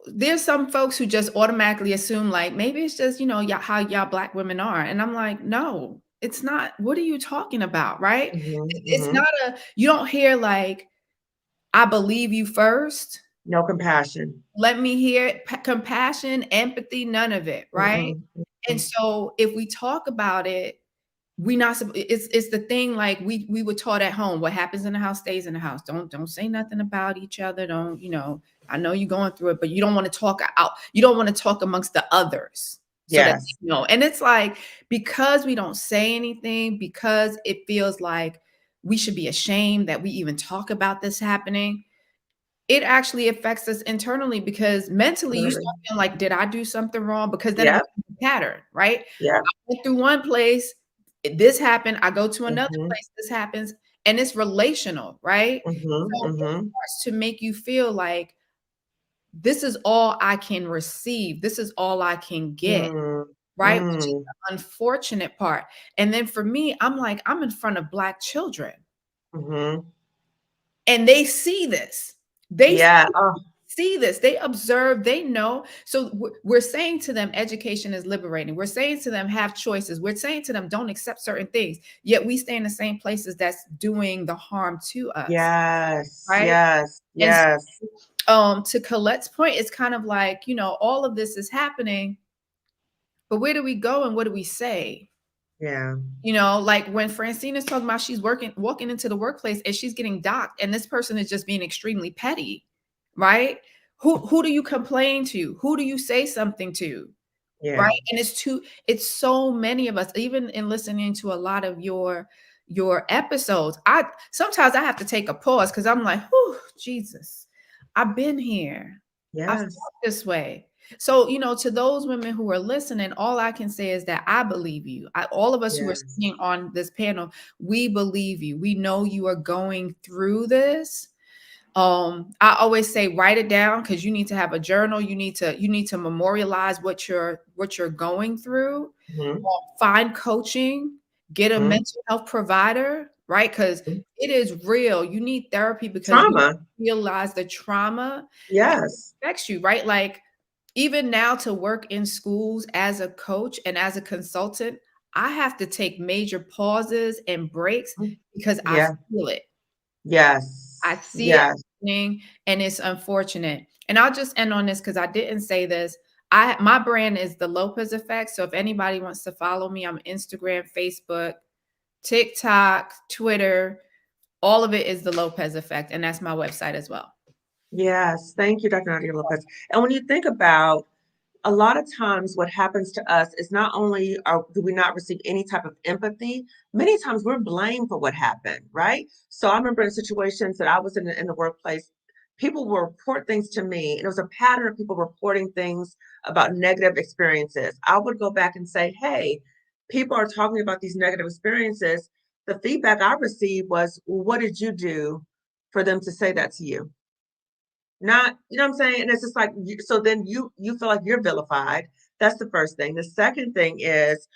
there's some folks who just automatically assume, like, maybe it's just, how y'all Black women are. And I'm like, no, it's not. What are you talking about? Right? It's not you don't hear like, I believe you first. No compassion. Let me hear compassion, empathy, none of it, right? And so if we talk about it, it's the thing, like we were taught at home, what happens in the house stays in the house. Don't say nothing about each other. Don't, I know you're going through it, but you don't want to talk out. You don't want to talk amongst the others. So that, and it's like, because we don't say anything, because it feels like we should be ashamed that we even talk about this happening, it actually affects us internally, because mentally you start feeling like, did I do something wrong? Because then it becomes a pattern, right? I went through one place, this happened, I go to another place, this happens, and it's relational, right? So it starts to make you feel like, this is all I can receive. This is all I can get, right? Which is the unfortunate part. And then for me, I'm like, I'm in front of Black children. And they see this. They see this. They observe. They know. So we're saying to them, education is liberating. We're saying to them, have choices. We're saying to them, don't accept certain things. Yet we stay in the same places that's doing the harm to us. Right? So, to Colette's point, it's kind of like, all of this is happening, but where do we go and what do we say? Like when Francine is talking about she's walking into the workplace and she's getting docked, and this person is just being extremely petty, right? Who do you complain to? Who do you say something to? Right? And it's so many of us, even in listening to a lot of your episodes, sometimes I have to take a pause, because I'm like, oh, Jesus, I've been here. I felt this way. So, to those women who are listening, all I can say is that I believe you. All of us who are sitting on this panel, we believe you. We know you are going through this. I always say, write it down, because you need to have a journal. You need to memorialize what you're going through. Find coaching, get a mental health provider, right? Because it is real. You need therapy, because you realize the trauma affects you, right? Like, even now, to work in schools as a coach and as a consultant, I have to take major pauses and breaks, because I feel it. I see it happening, and it's unfortunate. And I'll just end on this, because I didn't say this. My brand is the Lopez Effect. So if anybody wants to follow me, I'm Instagram, Facebook, TikTok, Twitter, all of it is the Lopez Effect. And that's my website as well. Yes, thank you, Dr. Nadia Lopez. And when you think about a lot of times what happens to us is not only do we not receive any type of empathy, many times we're blamed for what happened, right? So I remember in situations that I was in the workplace, people will report things to me, and it was a pattern of people reporting things about negative experiences. I would go back and say, hey, people are talking about these negative experiences. The feedback I received was, well, what did you do for them to say that to you? Not, you know what I'm saying? And it's just like, so then you feel like you're vilified. That's the first thing. The second thing is,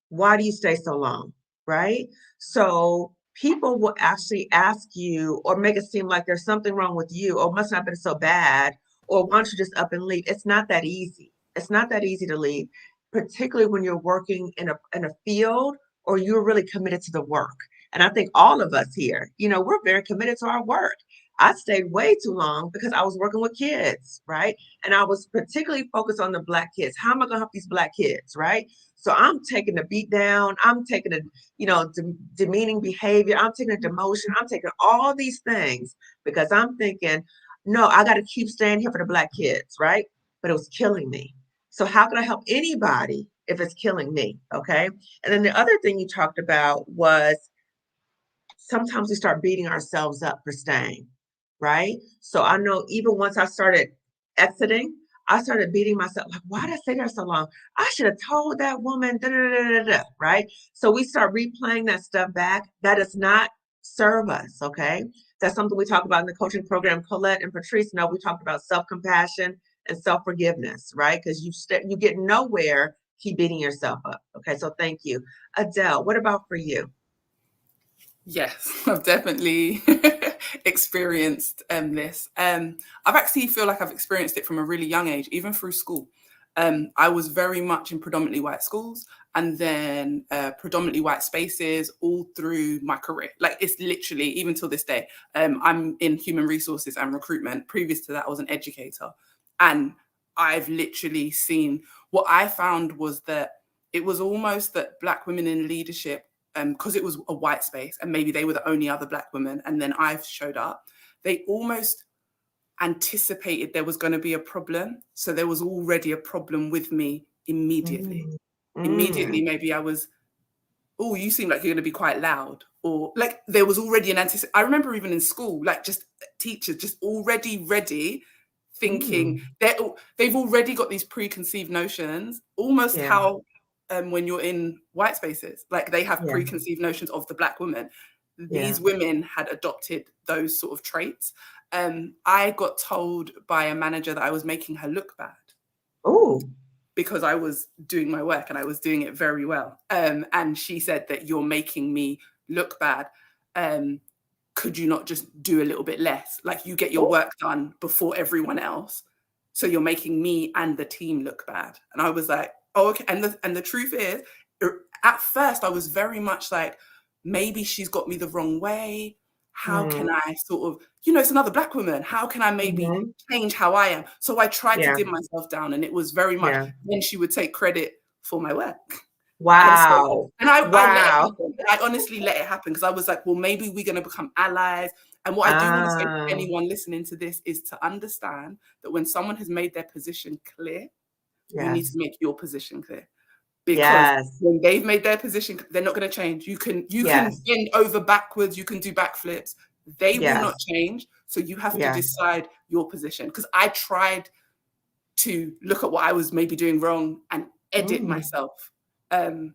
why do you stay so long? Right? So people will actually ask you or make it seem like there's something wrong with you, or must not have been so bad, or why don't you just up and leave? It's not that easy. It's not that easy to leave, particularly when you're working in a field or you're really committed to the work. And I think all of us here, we're very committed to our work. I stayed way too long because I was working with kids, right? And I was particularly focused on the Black kids. How am I going to help these Black kids, right? So I'm taking the beat down. I'm taking demeaning behavior. I'm taking a demotion. I'm taking all these things because I'm thinking, no, I got to keep staying here for the Black kids, right? But it was killing me. So how can I help anybody if it's killing me? Okay. And then the other thing you talked about was sometimes we start beating ourselves up for staying, right? So I know even once I started exiting, I started beating myself like, why did I stay there so long? I should have told that woman, right? So we start replaying that stuff back. That does not serve us, okay? That's something we talk about in the coaching program. Colette and Patrice know we talked about self-compassion and self-forgiveness, right? Because you get nowhere, keep beating yourself up. Okay, so thank you. Adele, what about for you? Yes, I've definitely experienced this. I've actually feel like I've experienced it from a really young age, even through school. I was very much in predominantly white schools and then predominantly white spaces all through my career. Like it's literally, even till this day, I'm in human resources and recruitment. Previous to that, I was an educator. And I've literally seen, what I found was that it was almost that Black women in leadership, because it was a white space and maybe they were the only other Black women, and then I showed up, they almost anticipated there was going to be a problem. So there was already a problem with me immediately. Immediately, maybe I was, oh, you seem like you're going to be quite loud. Or like there was already an anticipation. I remember even in school, like just teachers just already ready, thinking they've already got these preconceived notions, almost how when you're in white spaces, like they have preconceived notions of the Black woman. These women had adopted those sort of traits. I got told by a manager that I was making her look bad. Oh, because I was doing my work and I was doing it very well. And she said that you're making me look bad. Could you not just do a little bit less? Like you get your work done before everyone else. So you're making me and the team look bad. And I was like, oh, okay. And the truth is, at first I was very much like, maybe she's got me the wrong way. How can I sort of, it's another Black woman. How can I maybe change how I am? So I tried to dim myself down, and it was very much when she would take credit for my work. Wow. And I let it happen. I honestly let it happen because I was like, well, maybe we're going to become allies. And what I do want to say to anyone listening to this is to understand that when someone has made their position clear, you need to make your position clear. Because when they've made their position, they're not going to change. You can bend over backwards. You can do backflips. They will not change. So you have to decide your position. Because I tried to look at what I was maybe doing wrong and edit myself. And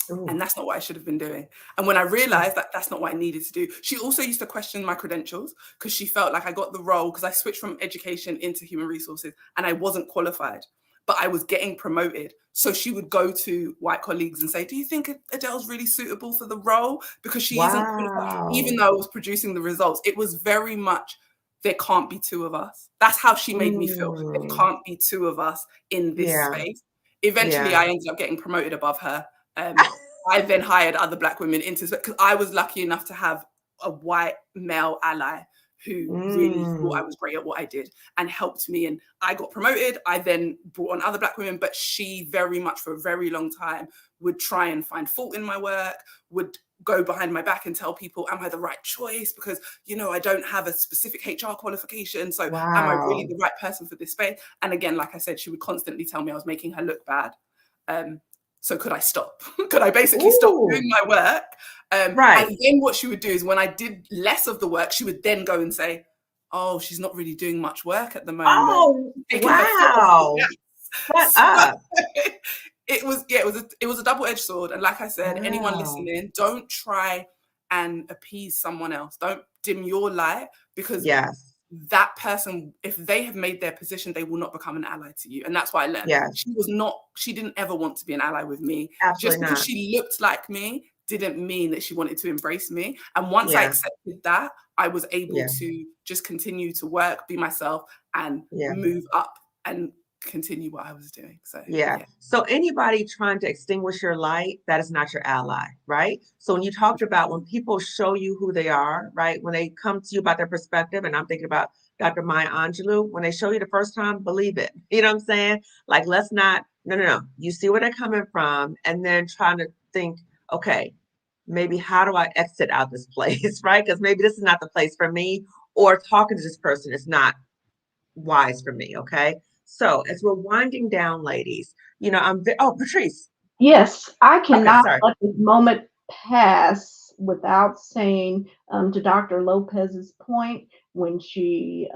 that's not what I should have been doing. And when I realized that that's not what I needed to do, she also used to question my credentials because she felt like I got the role because I switched from education into human resources and I wasn't qualified, but I was getting promoted. So she would go to white colleagues and say, do you think Adele's really suitable for the role? Because she isn't qualified. Even though I was producing the results, it was very much, there can't be two of us. That's how she made me feel. There can't be two of us in this space. Eventually, I ended up getting promoted above her. I then hired other Black women into, because I was lucky enough to have a white male ally who really thought I was great at what I did and helped me. And I got promoted. I then brought on other Black women, but she very much for a very long time would try and find fault in my work, would go behind my back and tell people, am I the right choice? Because, you know, I don't have a specific HR qualification. So am I really the right person for this space? And again, like I said, she would constantly tell me I was making her look bad. So could I stop? Could I basically stop doing my work? And then what she would do is when I did less of the work, she would then go and say, oh, she's not really doing much work at the moment. Oh, wow. Shut up. It was a double-edged sword. And like I said, anyone listening, don't try and appease someone else. Don't dim your light, because that person, if they have made their position, they will not become an ally to you. And that's why I learned. She didn't ever want to be an ally with me. Absolutely just because she looked like me didn't mean that she wanted to embrace me. And once I accepted that, I was able to just continue to work, be myself, and move up and continue what I was doing. So so anybody trying to extinguish your light, that is not your ally, right? So when you talked about when people show you who they are, right, when they come to you about their perspective, and I'm thinking about Dr. Maya Angelou, when they show you the first time, believe it. You know what I'm saying? Like, let's not, no. You see where they're coming from, and then trying to think, okay, maybe how do I exit out this place, right? Because maybe this is not the place for me, or talking to this person is not wise for me, okay? So as we're winding down, ladies, you know, Patrice. Yes, I cannot let this moment pass without saying to Dr. Lopez's point, when she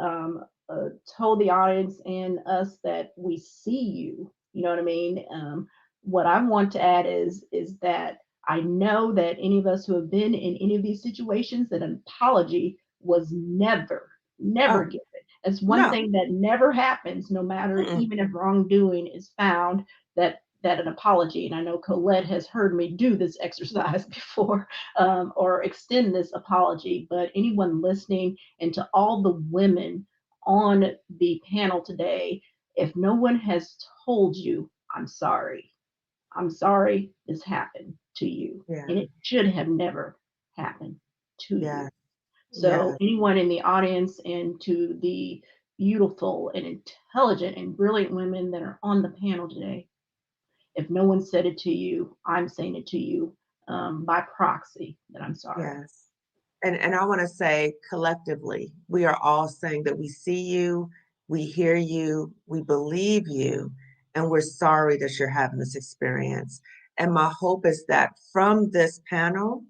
told the audience and us that we see you, you know what I mean? What I want to add is that I know that any of us who have been in any of these situations, that an apology was never given. It's one thing that never happens, no matter even if wrongdoing is found, that an apology, and I know Colette has heard me do this exercise before, or extend this apology, but anyone listening, and to all the women on the panel today, if no one has told you, I'm sorry this happened to you, and it should have never happened to you. So anyone in the audience, and to the beautiful and intelligent and brilliant women that are on the panel today, if no one said it to you, I'm saying it to you by proxy, that I'm sorry. And I want to say, collectively, we are all saying that we see you, we hear you, we believe you, and we're sorry that you're having this experience. And my hope is that from this panel,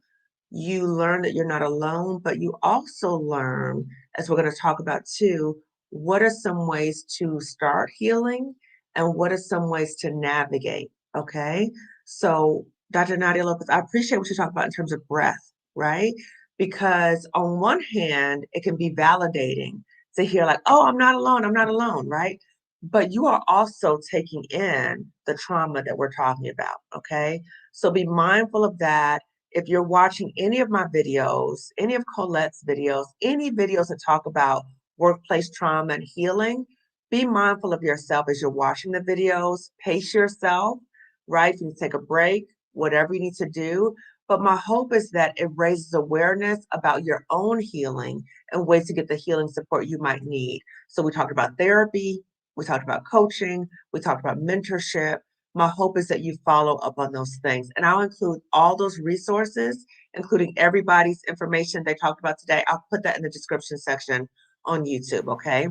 you learn that you're not alone, but you also learn, as we're going to talk about too, what are some ways to start healing and what are some ways to navigate, okay? So Dr. Nadia Lopez, I appreciate what you talk about in terms of breath, right? Because on one hand, it can be validating to hear like, oh, I'm not alone, right? But you are also taking in the trauma that we're talking about, okay? So be mindful of that. If you're watching any of my videos, any of Colette's videos, any videos that talk about workplace trauma and healing, be mindful of yourself as you're watching the videos. Pace yourself, right? You can take a break, whatever you need to do. But my hope is that it raises awareness about your own healing and ways to get the healing support you might need. So we talked about therapy, we talked about coaching, we talked about mentorship. My hope is that you follow up on those things. And I'll include all those resources, including everybody's information they talked about today. I'll put that in the description section on YouTube, okay?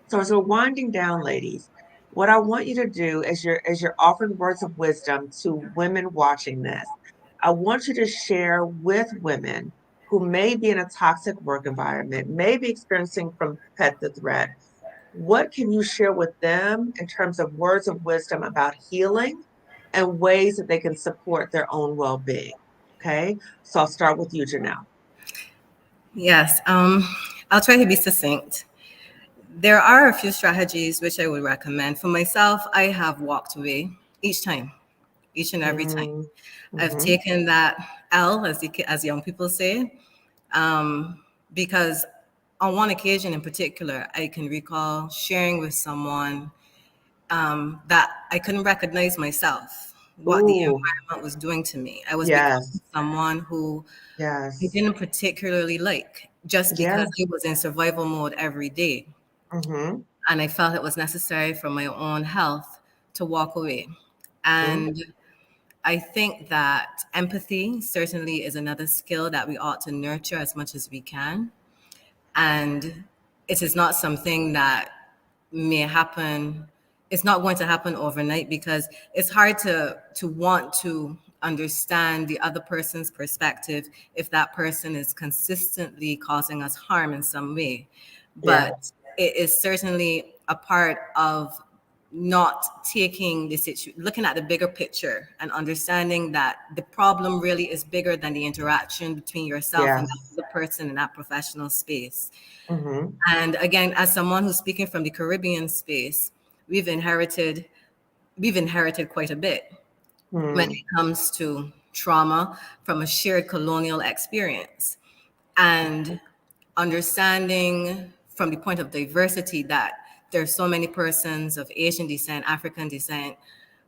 So as we're winding down, ladies, what I want you to do as you're offering words of wisdom to women watching this, I want you to share with women who may be in a toxic work environment, may be experiencing from pet to threat. What can you share with them in terms of words of wisdom about healing and ways that they can support their own well-being? Okay, so I'll start with you, Janelle. Yes, I'll try to be succinct. There are a few strategies which I would recommend. For myself, I have walked away each and every time. I've taken that L, as young people say, because on one occasion in particular, I can recall sharing with someone that I couldn't recognize myself, what the environment was doing to me. I was becoming someone who I didn't particularly like. just Yeah. because I was in survival mode every day. Mm-hmm. And I felt it was necessary for my own health to walk away. And I think that empathy certainly is another skill that we ought to nurture as much as we can. And it is not something that may happen. It's not going to happen overnight, because it's hard to want to understand the other person's perspective if that person is consistently causing us harm in some way. Yeah. But it is certainly a part of not taking the situation, looking at the bigger picture and understanding that the problem really is bigger than the interaction between yourself and the person in that professional space. Mm-hmm. And again, as someone who's speaking from the Caribbean space, we've inherited quite a bit when it comes to trauma from a shared colonial experience, and understanding from the point of diversity that there's so many persons of Asian descent, African descent,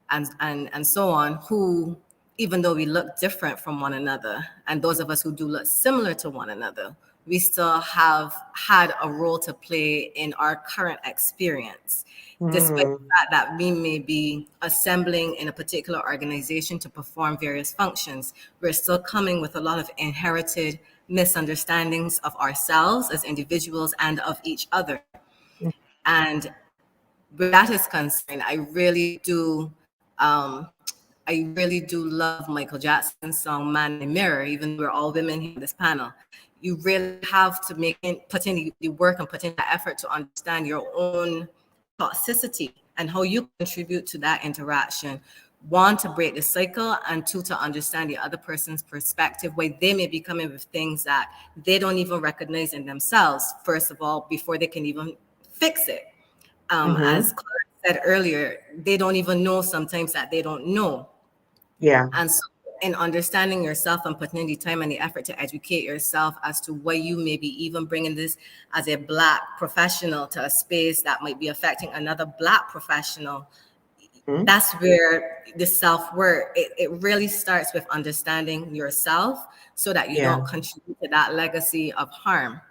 and so on, who, even though we look different from one another, and those of us who do look similar to one another, we still have had a role to play in our current experience. Despite the fact that we may be assembling in a particular organization to perform various functions, we're still coming with a lot of inherited misunderstandings of ourselves as individuals and of each other. And where that is concerned, I really do love Michael Jackson's song "Man in the Mirror," even though we're all women here on this panel. You really have to put in the work and put in the effort to understand your own toxicity and how you contribute to that interaction. One, to break the cycle, and two, to understand the other person's perspective, why they may be coming with things that they don't even recognize in themselves, first of all, before they can even fix it. As Claire said earlier, they don't even know sometimes that they don't know. Yeah. And so in understanding yourself and putting in the time and the effort to educate yourself as to why you may be even bringing this as a Black professional to a space that might be affecting another Black professional, that's where the self-worth, it really starts with understanding yourself so that you don't contribute to that legacy of harm.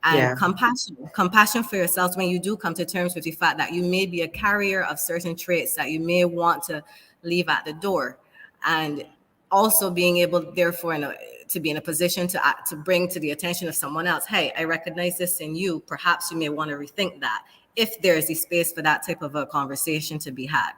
And compassion for yourselves when you do come to terms with the fact that you may be a carrier of certain traits that you may want to leave at the door. And also being able, therefore, to be in a position to bring to the attention of someone else, hey, I recognize this in you. Perhaps you may want to rethink that, if there's a space for that type of a conversation to be had.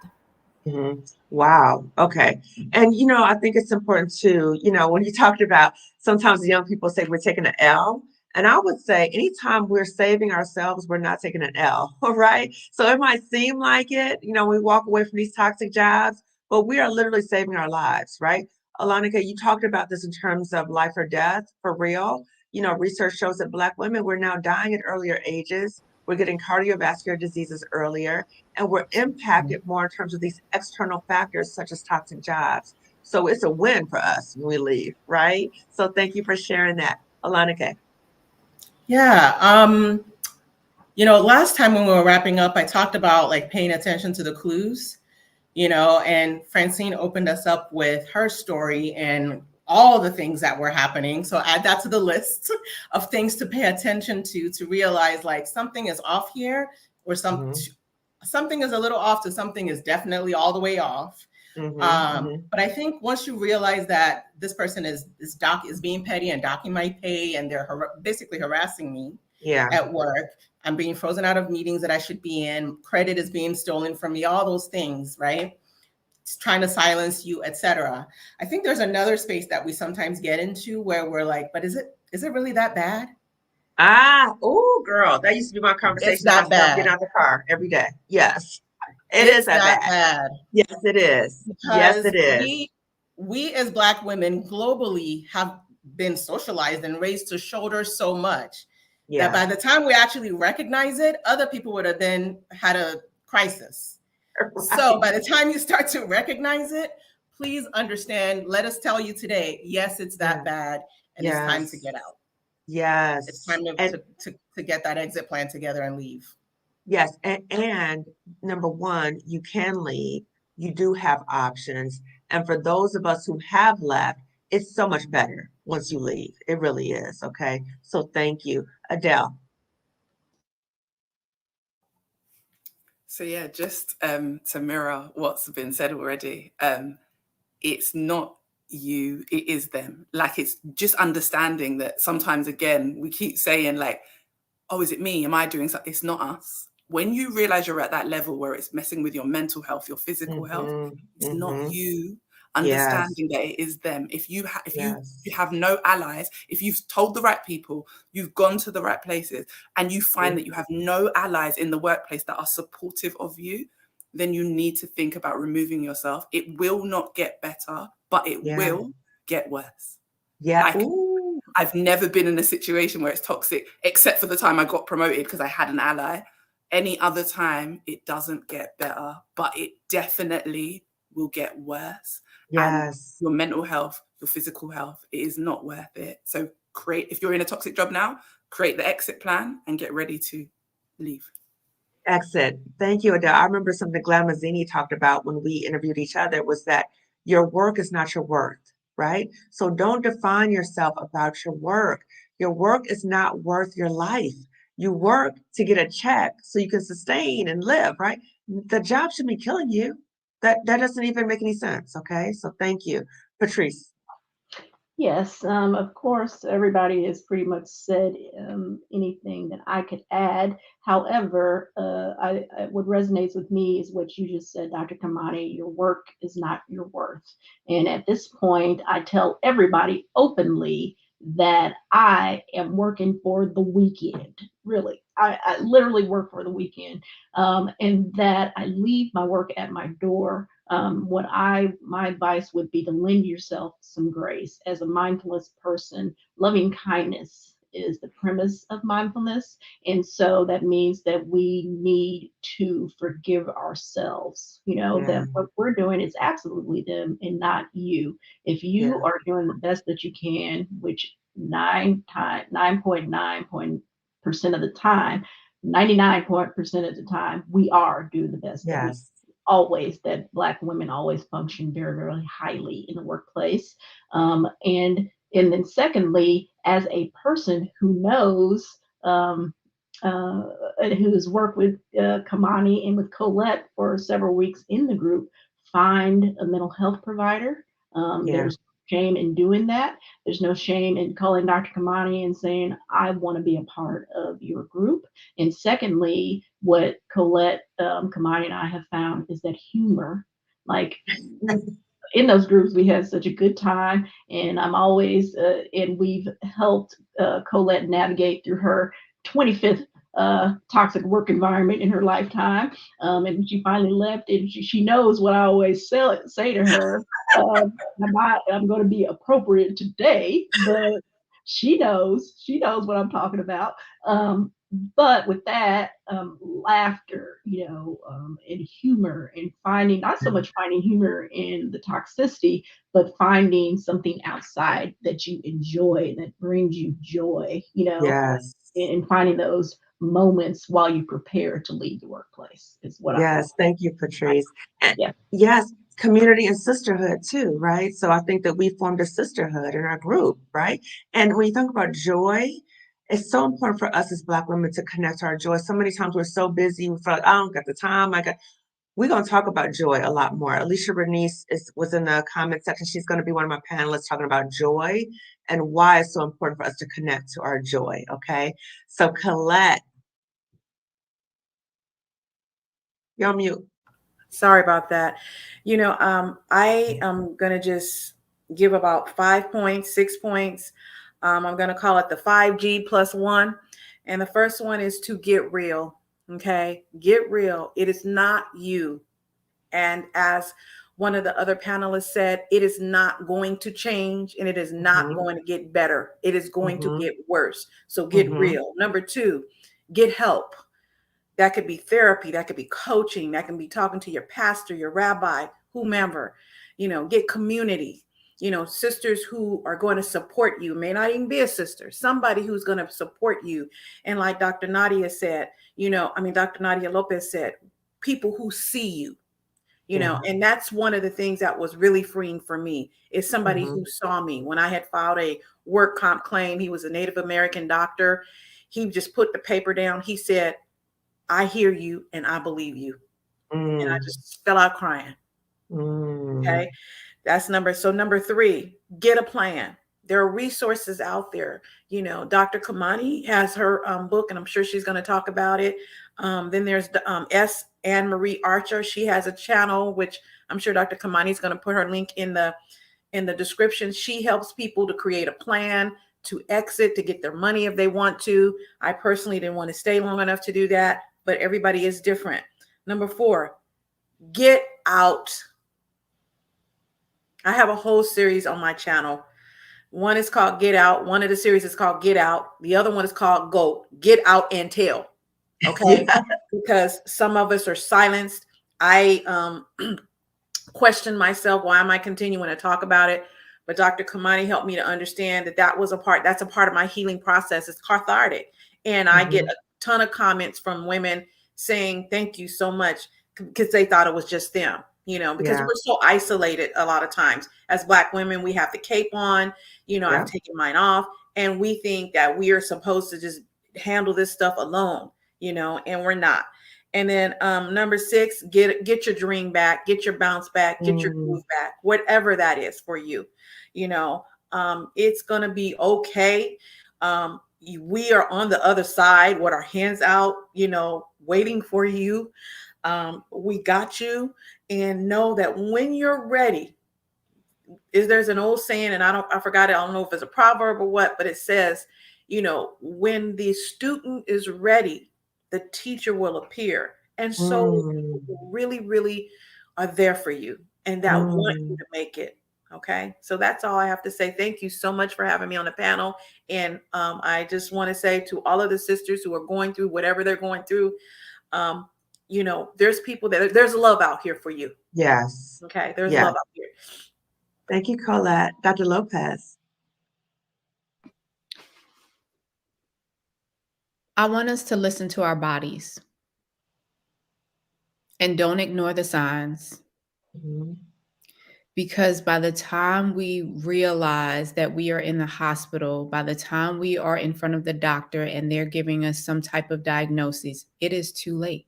Wow. Okay. And, I think it's important too, when you talked about sometimes young people say we're taking an L. And I would say anytime we're saving ourselves, we're not taking an L, right? So it might seem like it, we walk away from these toxic jobs, but we are literally saving our lives, right? Alanika, you talked about this in terms of life or death, for real. Research shows that Black women, we're now dying at earlier ages. We're getting cardiovascular diseases earlier, and we're impacted more in terms of these external factors such as toxic jobs. So it's a win for us when we leave, right? So thank you for sharing that, Alanika. Yeah. Last time when we were wrapping up, I talked about like paying attention to the clues, and Francine opened us up with her story and all the things that were happening. So add that to the list of things to pay attention to realize like something is off here, or something is a little off to something is definitely all the way off. But I think once you realize that this person is being petty and docking my pay, and they're basically harassing me at work, I'm being frozen out of meetings that I should be in, credit is being stolen from me, all those things, right? It's trying to silence you, etc. I think there's another space that we sometimes get into where we're like, but is it really that bad? Oh, girl, that used to be my conversation. It's that bad. Getting out the car every day. Yes, it is that bad. Yes, it is. Because yes, it is. We as Black women globally have been socialized and raised to shoulder so much that by the time we actually recognize it, other people would have then had a crisis. Right. So by the time you start to recognize it, please understand, let us tell you today, yes, it's that bad, and it's time to get out. Yes. It's time to get that exit plan together and leave. Yes. And number one, you can leave. You do have options. And for those of us who have left, it's so much better once you leave. It really is. Okay. So thank you. Adele. So yeah, just to mirror what's been said already, it's not you, it is them. Like, it's just understanding that sometimes, again, we keep saying like, oh, is it me? Am I doing something? It's not us. When you realize you're at that level where it's messing with your mental health, your physical health, it's not you. Yes. Understanding that it is them. If you Yes. have no allies, if you've told the right people, you've gone to the right places, and you find that you have no allies in the workplace that are supportive of you, then you need to think about removing yourself. It will not get better, but it Yeah. will get worse. Yeah. Like, Ooh. I've never been in a situation where it's toxic, except for the time I got promoted because I had an ally. Any other time, it doesn't get better, but it definitely will get worse. And Yes. your mental health, your physical health, it is not worth it. So if you're in a toxic job now, create the exit plan and get ready to leave. Exit. Thank you, Adele. I remember something Glenn Mazzini talked about when we interviewed each other was that your work is not your worth, right? So don't define yourself about your work. Your work is not worth your life. You work to get a check so you can sustain and live, right? The job should be killing you. That doesn't even make any sense. Okay. So thank you. Patrice. Yes, of course, everybody has pretty much said anything that I could add. However, what resonates with me is what you just said, Dr. Kamani. Your work is not your worth. And at this point, I tell everybody openly that I am working for the weekend. Really, I literally work for the weekend, and that I leave my work at my door. My advice would be to lend yourself some grace. As a mindfulness person, loving kindness is the premise of mindfulness. And so that means that we need to forgive ourselves, that what we're doing is absolutely them and not you. If you are doing the best that you can, which 9.9% of the time, 99% of the time, we are doing the best that we Yes. always, that Black women always function very, very highly in the workplace. And then secondly, as a person who knows, who has worked with Kamani and with Colette for several weeks in the group, find a mental health provider. There's shame in doing that. There's no shame in calling Dr. Kamani and saying, I want to be a part of your group. And secondly, what Colette, Kamani, and I have found is that humor, like in those groups, we had such a good time. And I'm always, and we've helped Colette navigate through her 25th toxic work environment in her lifetime. And she finally left, and she knows what I always say to her. I'm going to be appropriate today, but she knows what I'm talking about. But with that, laughter, and humor, and finding, not so much finding humor in the toxicity, but finding something outside that you enjoy, that brings you joy, Yes. and finding those moments while you prepare to leave the workplace is what Yes, thank you, Patrice. And Yeah. yes, community and sisterhood too, right? So I think that we formed a sisterhood in our group, right? And when you think about joy, it's so important for us as Black women to connect to our joy. So many times we're so busy, we feel like, I don't got the time. We're going to talk about joy a lot more. Alicia Bernice was in the comment section. She's going to be one of my panelists talking about joy and why it's so important for us to connect to our joy, okay? So Colette, you're on mute. Sorry about that. I am going to just give about 5 points, 6 points. I'm going to call it the 5G plus 1. And the first one is to get real. Okay. Get real. It is not you. And as one of the other panelists said, it is not going to change, and it is not going to get better. It is going to get worse. So get real. Number 2, get help. That could be therapy, that could be coaching, that can be talking to your pastor, your rabbi, whomever. Get community, sisters who are going to support you. May not even be a sister, somebody who's going to support you. And like Dr. Nadia said, Dr. Nadia Lopez said, people who see you. you know, and that's one of the things that was really freeing for me, is somebody Mhm. who saw me when I had filed a work comp claim. He was a Native American doctor. He just put the paper down. He said, I hear you and I believe you. And I Mm. just fell out crying. Mm. Okay. That's number 3, get a plan. There are resources out there. You know, Dr. Kamani has her book, and I'm sure she's going to talk about it. Then there's S. Anne Marie Archer. She has a channel, which I'm sure Dr. Kamani is going to put her link in the description. She helps people to create a plan, to exit, to get their money if they want to. I personally didn't want to stay long enough to do that, but everybody is different. Number 4, get out. I have a whole series on my channel. One is called Get Out. One of the series is called Get Out. The other one is called Go. Get Out and Tell. Okay. Yeah. Because some of us are silenced. I question myself. Why am I continuing to talk about it? But Dr. Kamani helped me to understand that that's a part of my healing process. It's cathartic. And I get a ton of comments from women saying, thank you so much, because they thought it was just them. You know, because we're so isolated a lot of times. As Black women, we have the cape on, you know, I've taken mine off, and we think that we are supposed to just handle this stuff alone, you know, and we're not. And then number 6, get your dream back, get your bounce back, get your groove back, whatever that is for you. You know, it's going to be okay. We are on the other side with our hands out, you know, waiting for you. We got you. And know that when you're ready, there's an old saying, and I forgot it. I don't know if it's a proverb or what, but it says, you know, when the student is ready, the teacher will appear. And so people really, really are there for you and that want you to make it. Okay. So that's all I have to say. Thank you so much for having me on the panel. And I just want to say to all of the sisters who are going through whatever they're going through, you know, there's love out here for you. Yes. Okay. There's love out here. Thank you, Colette. Dr. Lopez. I want us to listen to our bodies and don't ignore the signs. Because by the time we realize that we are in the hospital, by the time we are in front of the doctor and they're giving us some type of diagnosis, it is too late.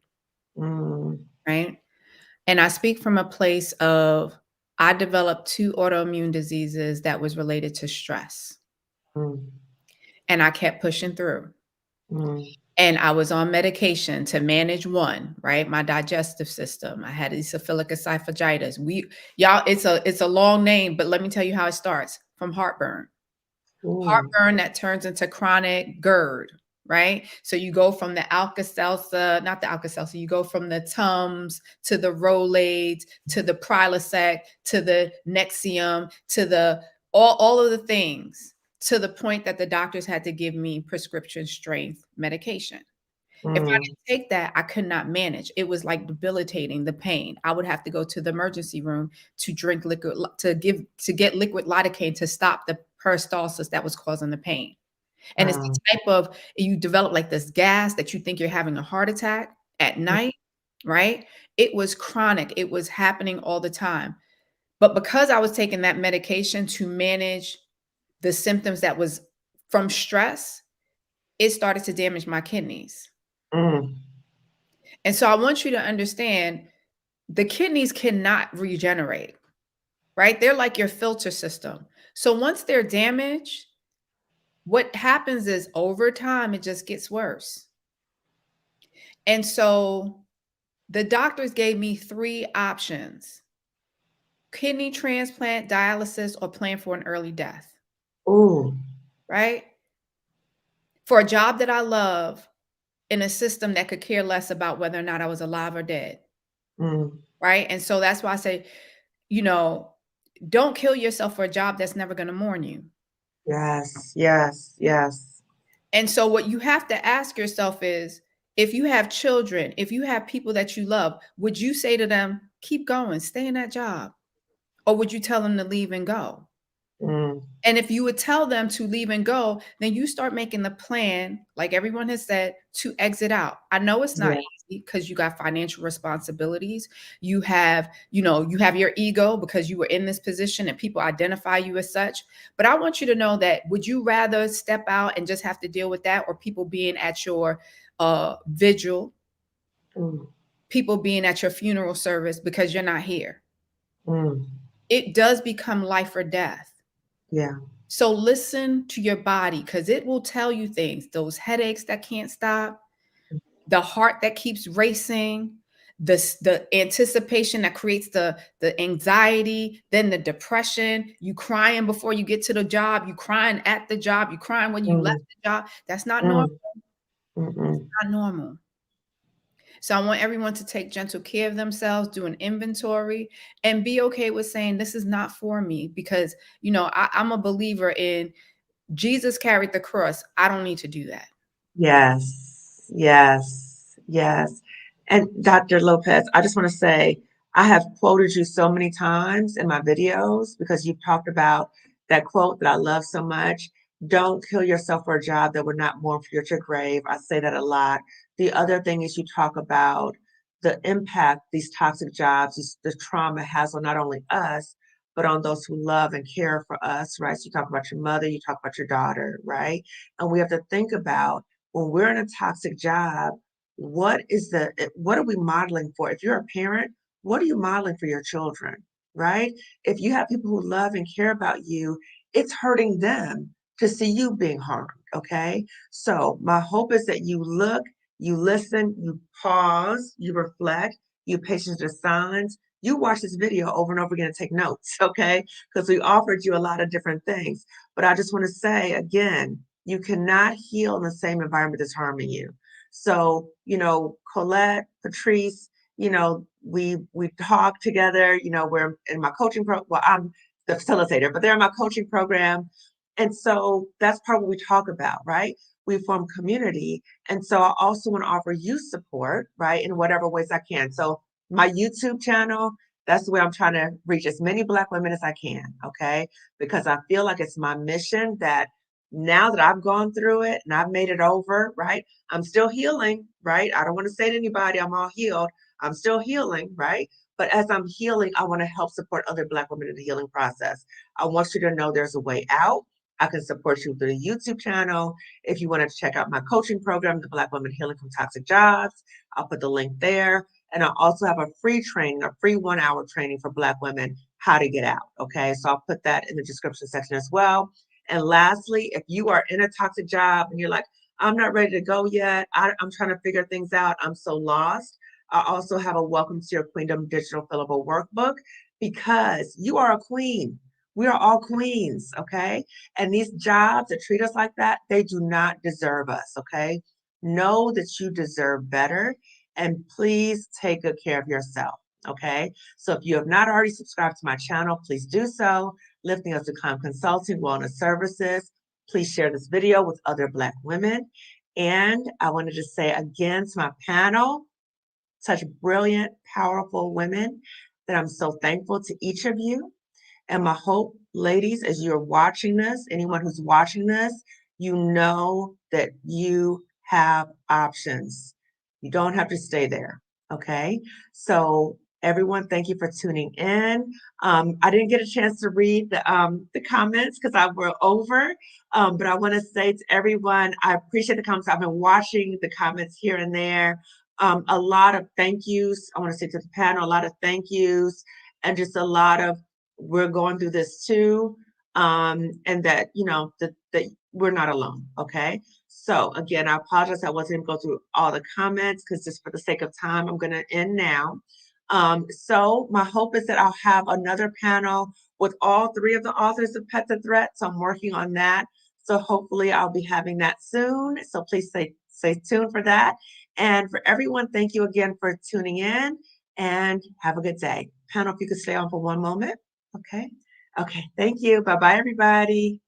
Right? And I speak from a place of, I developed 2 autoimmune diseases that was related to stress. And I kept pushing through. And I was on medication to manage one, right? My digestive system. I had eosinophilic esophagitis. Y'all, it's a long name, but let me tell you how it starts. From heartburn. Heartburn that turns into chronic GERD, right? So you go from the Alka-Seltzer, not the Alka-Seltzer, you go from the Tums to the Rolaids to the Prilosec to the Nexium to the all of the things, to the point that the doctors had to give me prescription strength medication. If I didn't take that, I could not manage. It was like debilitating, the pain. I would have to go to the emergency room to drink liquid, to get liquid lidocaine to stop the peristalsis that was causing the pain. And it's the type of, you develop like this gas that you think you're having a heart attack at night, right? It was chronic. It was happening all the time. But because I was taking that medication to manage the symptoms that was from stress, it started to damage my kidneys. And so I want you to understand, the kidneys cannot regenerate, right? They're like your filter system. So once they're damaged, what happens is over time, it just gets worse. And so the doctors gave me 3 options: kidney transplant, dialysis, or plan for an early death. Right? For a job that I love, in a system that could care less about whether or not I was alive or dead. Right? And so that's why I say, you know, don't kill yourself for a job that's never going to mourn you. Yes, yes, yes. And so what you have to ask yourself is, if you have children, if you have people that you love, would you say to them, keep going, stay in that job? Or would you tell them to leave and go? And if you would tell them to leave and go, then you start making the plan, like everyone has said, to exit out. I know it's not easy. because you got financial responsibilities. You have, you have your ego because you were in this position and people identify you as such. But I want you to know that, would you rather step out and just have to deal with that, or people being at your vigil, people being at your funeral service because you're not here? It does become life or death. Yeah. So listen to your body, because it will tell you things. Those headaches that can't stop, the heart that keeps racing, the anticipation that creates the anxiety, then the depression, you crying before you get to the job, you crying at the job, you crying when you left the job. That's not normal. It's not normal. So I want everyone to take gentle care of themselves, do an inventory, and be okay with saying, this is not for me, because, I'm a believer in Jesus carried the cross. I don't need to do that. Yes, yes, yes. And Dr. Lopez, I just want to say, I have quoted you so many times in my videos because you've talked about that quote that I love so much. Don't kill yourself for a job that would not mourn for you at your grave. I say that a lot. The other thing is you talk about the impact these toxic jobs, the trauma has on not only us, but on those who love and care for us, right? So you talk about your mother, you talk about your daughter, right? And we have to think about, when we're in a toxic job, what are we modeling for? If you're a parent, what are you modeling for your children, right? If you have people who love and care about you, it's hurting them to see you being harmed, okay? So my hope is that you look, you listen, you pause, you reflect, you patience the signs, you watch this video over and over again and take notes, okay? Because we offered you a lot of different things. But I just want to say again, you cannot heal in the same environment that's harming you. So, Colette, Patrice, we talk together, we're in my coaching program. Well, I'm the facilitator, but they're in my coaching program. And so that's part of what we talk about, right? We form community. And so I also want to offer you support, right, in whatever ways I can. So my YouTube channel, that's the way I'm trying to reach as many Black women as I can, okay? Because I feel like it's my mission that now that I've gone through it and I've made it over, right? I'm still healing, right? I don't want to say to anybody I'm all healed. I'm still healing, right? But as I'm healing, I want to help support other Black women in the healing process. I want you to know there's a way out. I can support you through the YouTube channel. If you want to check out my coaching program, the Black Women Healing from Toxic Jobs, I'll put the link there. And I also have a free training, a free 1-hour training for Black women, how to get out. Okay, so I'll put that in the description section as well. And lastly, if you are in a toxic job and you're like, I'm not ready to go yet, I'm trying to figure things out, I'm so lost, I also have a Welcome to Your Queendom digital fillable workbook, because you are a queen. We are all queens, okay? And these jobs that treat us like that, they do not deserve us, okay? Know that you deserve better, and please take good care of yourself, okay? So if you have not already subscribed to my channel, please do so. Lifting Us to Calm Consulting Wellness Services. Please share this video with other Black women. And I wanted to say again to my panel, such brilliant, powerful women, that I'm so thankful to each of you. And my hope, ladies, as you're watching this, anyone who's watching this, you know that you have options. You don't have to stay there, okay? So everyone, thank you for tuning in. I didn't get a chance to read the comments because I were over, but I want to say to everyone, I appreciate the comments. I've been watching the comments here and there. A lot of thank yous. I want to say to the panel, a lot of thank yous, and just a lot of, we're going through this too, and that, that we're not alone, okay? So again, I apologize I wasn't able to go through all the comments, because just for the sake of time, I'm going to end now. So my hope is that I'll have another panel with all 3 of the authors of Pet the Threat. So I'm working on that. So hopefully I'll be having that soon. So please stay tuned for that. And for everyone, thank you again for tuning in, and have a good day. Panel, if you could stay on for one moment. Okay. Thank you. Bye-bye, everybody.